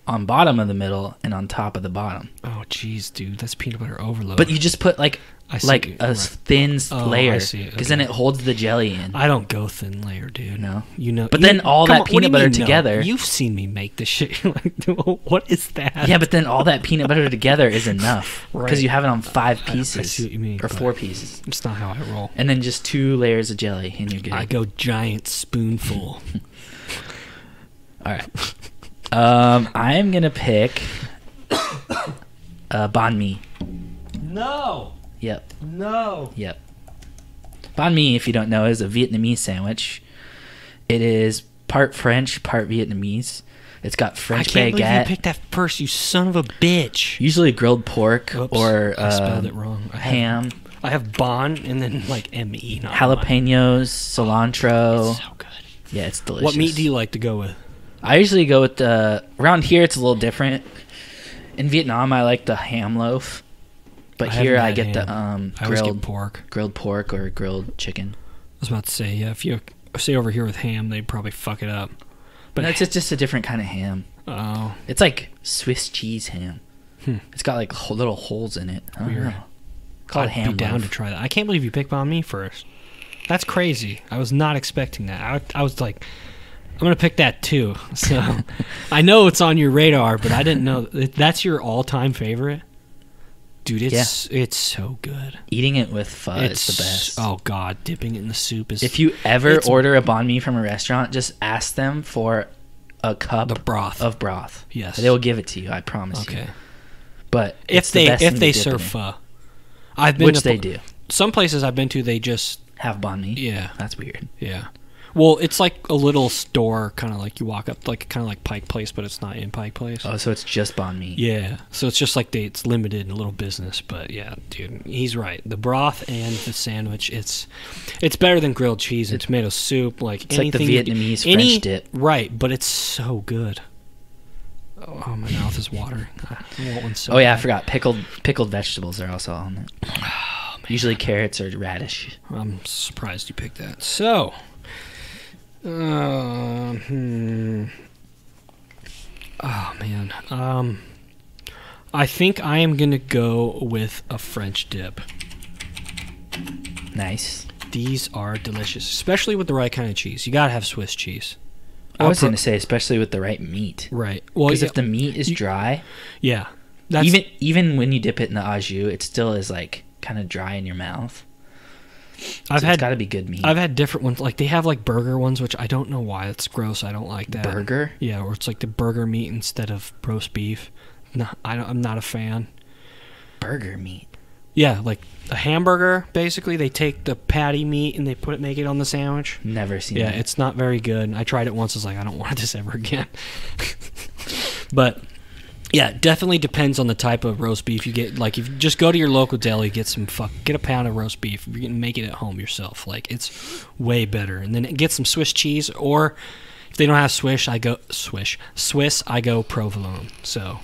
on bottom of the middle, and on top of the bottom. Oh, jeez, dude, that's peanut butter overload. But you just put like a thin layer, because then it holds the jelly in. I don't go thin layer, dude. No, you know. But then all that peanut butter together. You've seen me make this shit. Like, what is that? Yeah, but then all that peanut butter together is enough because you have it on 5 pieces. I see what you mean, or 4 pieces. It's not how I roll. And then just 2 layers of jelly, and you're good. I go giant spoonful. All right. I'm gonna pick banh mi. No. Yep. No. Yep. Banh mi, if you don't know, is a Vietnamese sandwich. It is part French, part Vietnamese. It's got French baguette. I can't believe you picked that first, you son of a bitch. Usually grilled pork. Oops, or I spelled it wrong. Ham. I have bon and then like M-E. Jalapenos, cilantro. It's so good. Yeah, it's delicious. What meat do you like to go with? I usually go with around here it's a little different. In Vietnam, I like the ham loaf. But here I get the grilled pork or grilled chicken. I was about to say, yeah, if you say over here with ham, they'd probably fuck it up. But no, it's just a different kind of ham. Oh. It's like Swiss cheese ham. It's got like little holes in it. I don't know. Called I'd ham be down loaf. to try that. I can't believe you picked on me first. That's crazy. I was not expecting that. I was like, I'm going to pick that too. So I know it's on your radar, but I didn't know. That's your all-time favorite? Dude, it's so good. Eating it with pho is the best. Oh, God. Dipping it in the soup is... If you ever order a banh mi from a restaurant, just ask them for a cup of broth. Yes. They will give it to you, I promise you. Okay. But if they serve pho. They do. Some places I've been to, they just... have banh mi? Yeah. That's weird. Yeah. Well, it's like a little store, kind of like you walk up, like kind of like Pike Place, but it's not in Pike Place. Oh, so it's just banh mi. Yeah. So it's just like it's limited in a little business, but yeah, dude, he's right. The broth and the sandwich, it's better than grilled cheese and tomato soup. Like it's anything, like the Vietnamese French dip. Right, but it's so good. Oh, my mouth is watering. I want one so bad. I forgot. Pickled vegetables are also on it. Oh, usually carrots or radish. I'm surprised you picked that. So... Oh man. I think I am gonna go with a French dip. Nice. These are delicious, especially with the right kind of cheese. You gotta have Swiss cheese. I was going to say, especially with the right meat. Right. Well, Because if the meat is dry, yeah, even when you dip it in the au jus, it still is like kind of dry in your mouth. It's got to be good meat. I've had different ones. Like they have like burger ones, which I don't know why. It's gross. I don't like that. Burger? Yeah, or it's like the burger meat instead of roast beef. No, I'm not a fan. Burger meat. Yeah, like a hamburger. Basically, they take the patty meat and they make it on the sandwich. Never seen Yeah, that. it's not very good. I tried it once. I was like, I don't want this ever again. But yeah, it definitely depends on the type of roast beef you get. Like if you just go to your local deli, get a pound of roast beef. You're gonna make it at home yourself. Like it's way better. And then get some Swiss cheese, or if they don't have Swiss, I go provolone. So,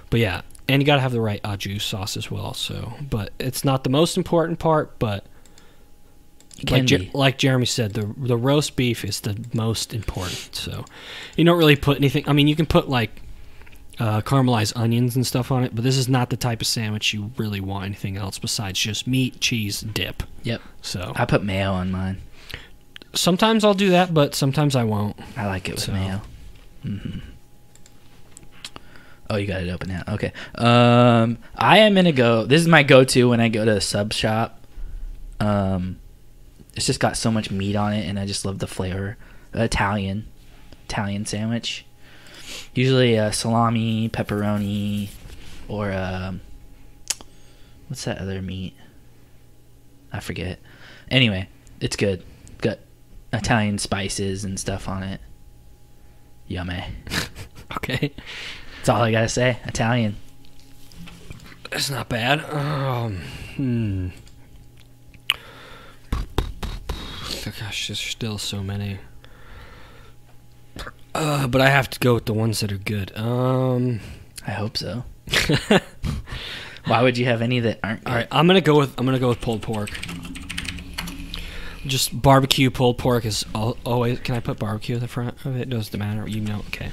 but yeah, and you gotta have the right au jus sauce as well. So, but it's not the most important part, but. Like Jeremy said, the roast beef is the most important. So you don't really put anything. I mean, you can put like caramelized onions and stuff on it, but this is not the type of sandwich you really want anything else besides just meat, cheese, dip. Yep. So I put mayo on mine. Sometimes I'll do that, but sometimes I won't. I like it with mayo. Oh, you got it open now. Okay. I am gonna go. This is my go-to when I go to a sub shop. It's just got so much meat on it, and I just love the flavor. Italian sandwich. Usually salami, pepperoni, or what's that other meat? I forget. Anyway, it's good. Got Italian spices and stuff on it. Yummy. Okay. That's all I gotta say. Italian. That's not bad. Gosh, there's still so many. But I have to go with the ones that are good. I hope so. Why would you have any that aren't good? All right, I'm gonna go with pulled pork. Just barbecue pulled pork is always. Can I put barbecue at the front of it? Doesn't matter. You know. Okay.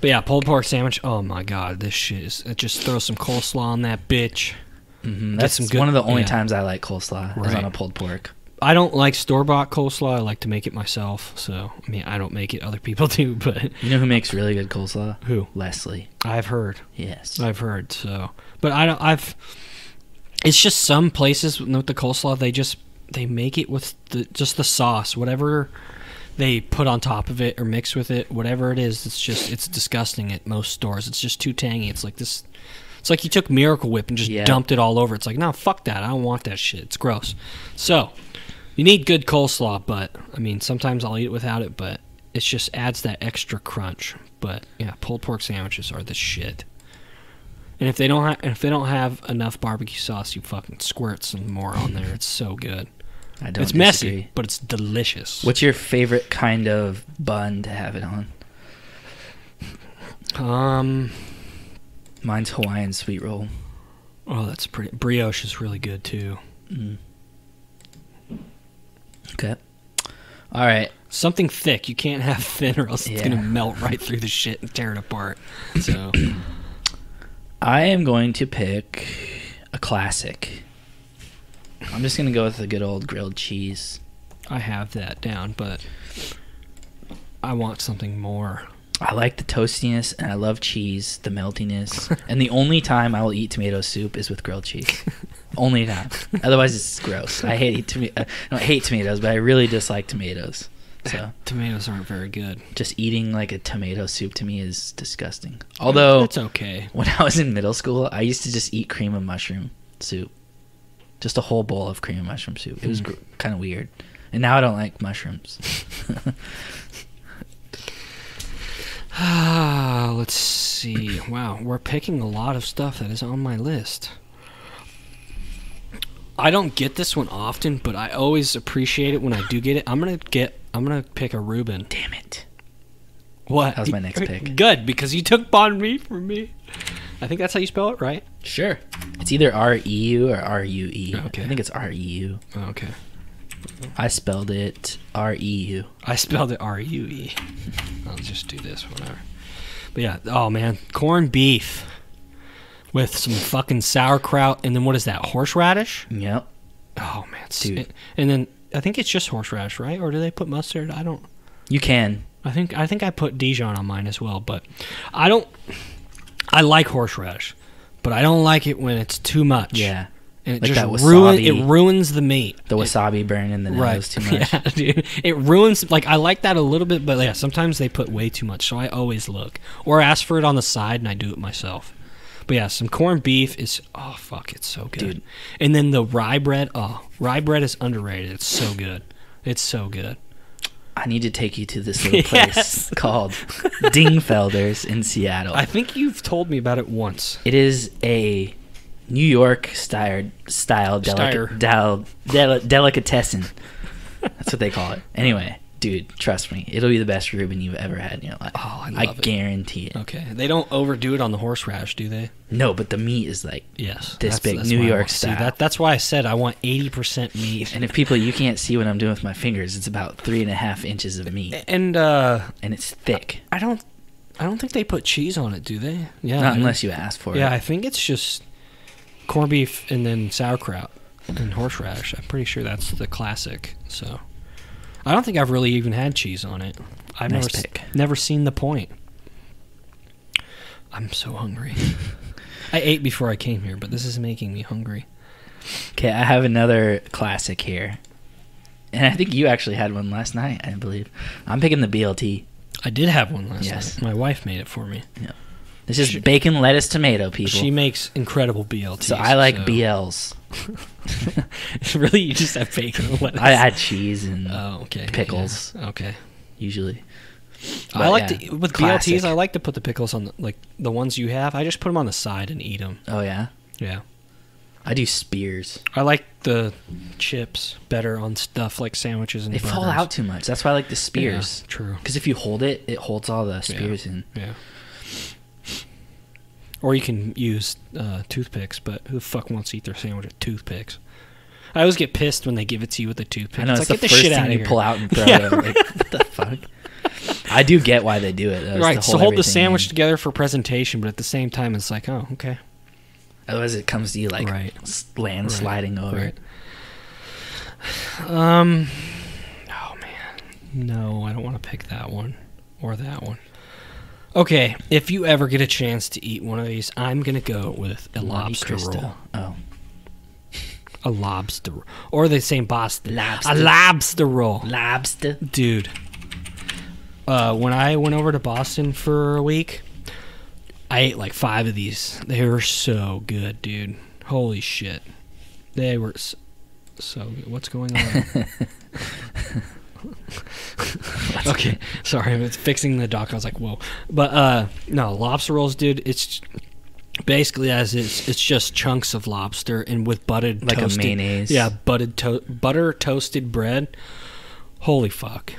But yeah, pulled pork sandwich. Oh my god, this shit is. Just throw some coleslaw on that bitch. That's one of the only times I like coleslaw is on a pulled pork. I don't like store-bought coleslaw. I like to make it myself. So, I mean, I don't make it. Other people do, but... You know who makes really good coleslaw? Who? Leslie. I've heard. Yes. I've heard, so... But it's just some places with the coleslaw, they make it with just the sauce. Whatever they put on top of it or mix with it, whatever it is, it's disgusting at most stores. It's just too tangy. It's like this... It's like you took Miracle Whip and just dumped it all over. It's like, no, fuck that. I don't want that shit. It's gross. So... You need good coleslaw, but I mean, sometimes I'll eat it without it, but it just adds that extra crunch. But yeah, pulled pork sandwiches are the shit. And if they don't have enough barbecue sauce, you fucking squirt some more on there. It's so good. I don't. It's messy, but it's delicious. What's your favorite kind of bun to have it on? Mine's Hawaiian sweet roll. Oh, that's pretty. Brioche is really good too. Okay. All right. Something thick. You can't have thin or else it's going to melt right through the shit and tear it apart. So I am going to pick a classic. I'm just going to go with the good old grilled cheese. I have that down, but I want something more. I like the toastiness, and I love cheese, the meltiness. And the only time I will eat tomato soup is with grilled cheese. Only time. Otherwise, it's gross. I hate tomatoes, but I really dislike tomatoes. So tomatoes aren't very good. Just eating like a tomato soup to me is disgusting. Although it's okay. When I was in middle school, I used to just eat cream of mushroom soup, just a whole bowl of cream of mushroom soup. It was kind of weird. And now I don't like mushrooms. Let's see. Wow, we're picking a lot of stuff that is on my list. I don't get this one often, but I always appreciate it when I do get it. I'm gonna pick a Reuben. Damn it! What? That was my next pick. Good, because you took banh mi from me. I think that's how you spell it, right? Sure. It's either R-E-U or R-U-E. Okay. I think it's R-E-U. Okay. I spelled it R-E-U. I spelled it R-U-E. I'll just do this, whatever. But yeah, oh man, corned beef with some fucking sauerkraut, and then what is that, horseradish? Yep. Oh man, dude. And then think it's just horseradish, right? Or do they put mustard? I don't. You can. I think I put Dijon on mine as well, but I don't. I like horseradish, but I don't like it when it's too much. Yeah. And it Like just that wasabi. ruins the meat. The wasabi burn in the nose too much. Yeah, dude. It ruins. Like I like that a little bit, but yeah, sometimes they put way too much. So I always look or ask for it on the side, and I do it myself. But yeah, some corned beef is it's so good. Dude. And then the rye bread. Rye bread is underrated. It's so good. It's so good. I need to take you to this little place Yes. called Dingfelder's in Seattle. I think you've told me about it once. It is a New York style delicatessen. That's what they call it. Anyway, dude, trust me, it'll be the best Reuben you've ever had in your life. Oh, I love it. guarantee it. Okay, they don't overdo it on the horseradish, do they? No, but the meat is like Yes, this big, that's New why I York want- see, style. that's why I said I want 80% meat. And if people, you can't see what I'm doing with my fingers, it's about 3.5 inches of meat, And and it's thick. I don't think they put cheese on it, do they? Yeah, Not unless you ask for yeah, it. I think it's just corned beef and then sauerkraut and horseradish. I'm pretty sure that's the classic. So I don't think I've really even had cheese on it. I've Nice pick. never seen the point. I'm so hungry. I ate before I came here, but this is making me hungry. Okay, I have another classic here, and I think you actually had one last night. I believe I'm picking the BLT. I did have one last Yes. night. My wife made it for me. This is She- bacon, lettuce, tomato, people. She makes incredible BLTs. So I like BLs. Really, you just have bacon and lettuce? I add cheese and Oh, okay. pickles. Yeah. Okay. usually. I But like yeah, to with classic. BLTs. I like to put the pickles on the ones you have. I just put them on the side and eat them. Oh yeah, Yeah. I do spears. I like the chips better on stuff like sandwiches and They fall burgers. out too much. That's why I like the spears. Yeah, true. Because if you hold it, it holds all the spears in. Yeah. Or you can use toothpicks, but who the fuck wants to eat their sandwich with toothpicks? I always get pissed when they give it to you with the toothpick. I know, it's like, the get the first shit out thing of you here. pull out and throw Yeah, it. Like, what the fuck? I do get why they do it. Though, is Right, to so hold the everything sandwich in. together for presentation, but at the same time, it's like, oh, okay. Otherwise, it comes to you like Right. landsliding over. Right. Oh man, no, I don't want to pick that one or that one. Okay, if you ever get a chance to eat one of these, I'm gonna go with a Monte lobster Cristo. roll. Oh, A lobster, or they say Boston. Lobster. A lobster roll, lobster. dude. When I went over to Boston for a week, I ate like 5 of these. They were so good, dude. Holy shit, they were so good. What's going on? Okay, sorry, I'm fixing the dock. I was like, whoa. But no, lobster rolls, dude. It's basically it's just chunks of lobster and with buttered Like a toasted, mayonnaise. Yeah, butter toasted bread. Holy fuck!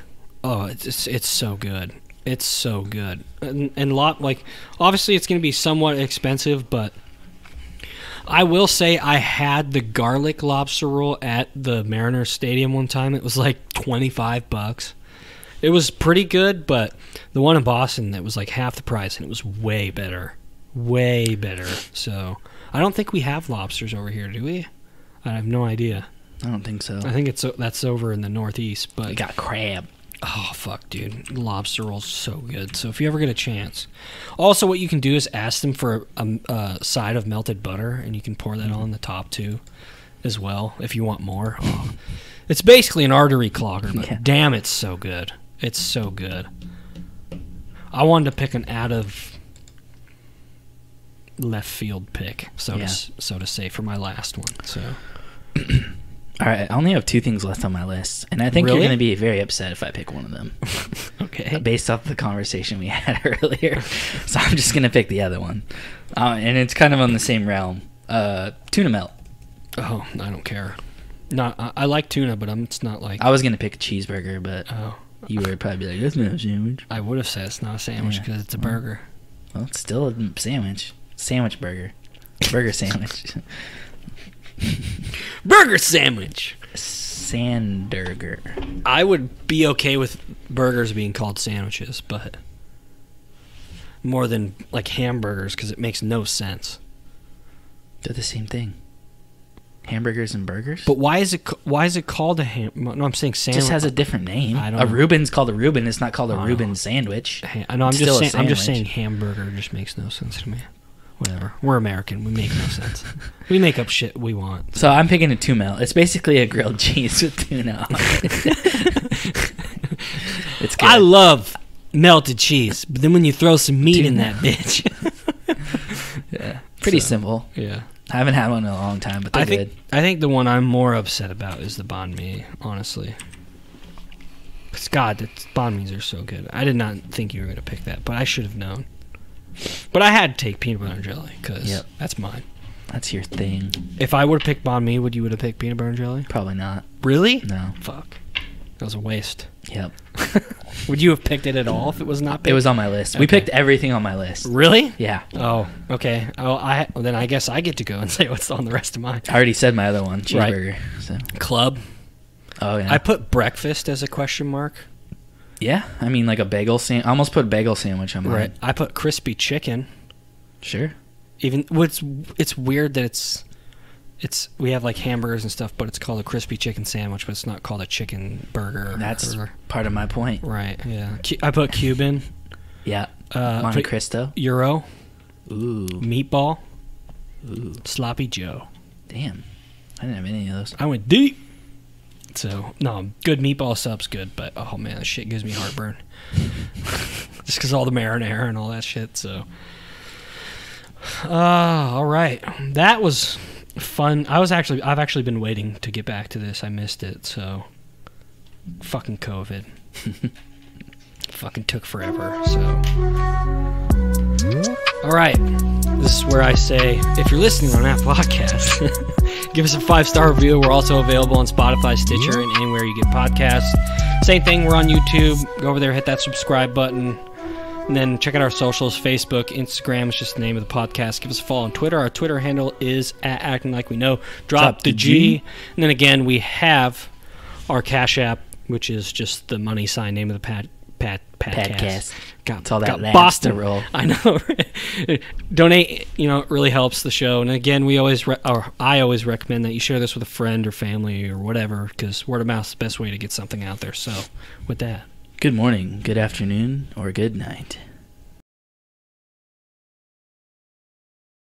Oh, it's so good. It's so good. And like obviously it's gonna be somewhat expensive, but I will say I had the garlic lobster roll at the Mariners Stadium one time. It was like $25. It was pretty good, but the one in Boston, that was like half the price, and it was way better. Way better. So I don't think we have lobsters over here, do we? I have no idea. I don't think so. I think that's over in the Northeast. But We got crab. oh fuck, dude, lobster rolls so good. So if you ever get a chance, also what you can do is ask them for a side of melted butter, and you can pour that on the top too, as well if you want more. Oh. It's basically an artery clogger, but Yeah. damn, it's so good. It's so good. I wanted to pick an out of left field pick, so to say, for my last one. So All right, I only have 2 things left on my list, and I think Really? you're going to be very upset if I pick one of them, okay, based off the conversation we had earlier. So I'm just going to pick the other one, and it's kind of on the same realm. Tuna melt. oh, I don't care. No, I like tuna, but it's not like. I was going to pick a cheeseburger, but Oh, you would probably be like, "That's not a sandwich." I would have said it's not a sandwich Yeah. because it's a burger. Well, it's still a sandwich. Sandwich burger. Burger sandwich. Burger sandwich. Sandburger. I would be okay with burgers being called sandwiches, but more than like hamburgers because it makes no sense. They're the same thing. Hamburgers and burgers. But why is it called a ham? No, I'm saying It sandwich. just has a different name. I don't A know. Reuben's called a Reuben. It's not called a I know. Reuben sandwich. I know. It's still a I'm just saying sandwich. hamburger just makes no sense to me. Whatever. We're American. We make no sense. We make up shit we want. So I'm picking a 2-mil. It's basically a grilled cheese with tuna on it. It's good. I love melted cheese, but then when you throw some meat in Tuna. that bitch. Yeah. Pretty So, simple. Yeah. I haven't had one in a long time, but they're good. I think the one I'm more upset about is the banh mi, honestly. 'Cause God, the banh mi's are so good. I did not think you were going to pick that, but I should have known. But I had to take peanut butter and jelly because Yep. that's mine. That's your thing. If I would have picked banh mi, would you have picked peanut butter and jelly? Probably not. Really? No. Fuck. That was a waste. Yep. Would you have picked it at all if it was not picked? It was on my list. We Okay. picked everything on my list. Really? Yeah. Oh, okay. Oh, well, then I guess I get to go and say what's on the rest of mine. I already said my other one, Right. cheeseburger. So. Club. Oh, yeah. I put breakfast as a question mark. Yeah. I mean, like a bagel sandwich. I almost put a bagel sandwich on mine. Right. I put crispy chicken. Sure. Even it's weird that it's we have like hamburgers and stuff, but it's called a crispy chicken sandwich, but it's not called a chicken burger. That's or, part of my point. right. Yeah. I put Cuban. Yeah. I Monte put Cristo. Euro. Ooh. Meatball. Ooh. Sloppy Joe. Damn. I didn't have any of those. I went deep. So no, good meatball sub's good, but oh man, that shit gives me heartburn. Just because all the marinara and all that shit. So, all right, that was fun. I've actually been waiting to get back to this. I missed it. So, fucking COVID. Fucking took forever. So, all right. This is where I say, if you're listening on that podcast, give us a 5-star review. We're also available on Spotify, Stitcher, and anywhere you get podcasts. Same thing, we're on YouTube. Go over there, hit that subscribe button. And then check out our socials, Facebook, Instagram. It's just the name of the podcast. Give us a follow on Twitter. Our Twitter handle is @actinglikeWeKnow. Drop the G. And then again, we have our Cash App, which is just the money sign name of the podcast. It's all that got Lance Boston to roll. I know. Donate. It really helps the show. And again, I always recommend that you share this with a friend or family or whatever, because word of mouth is the best way to get something out there. So, with that. Good morning, good afternoon, or good night.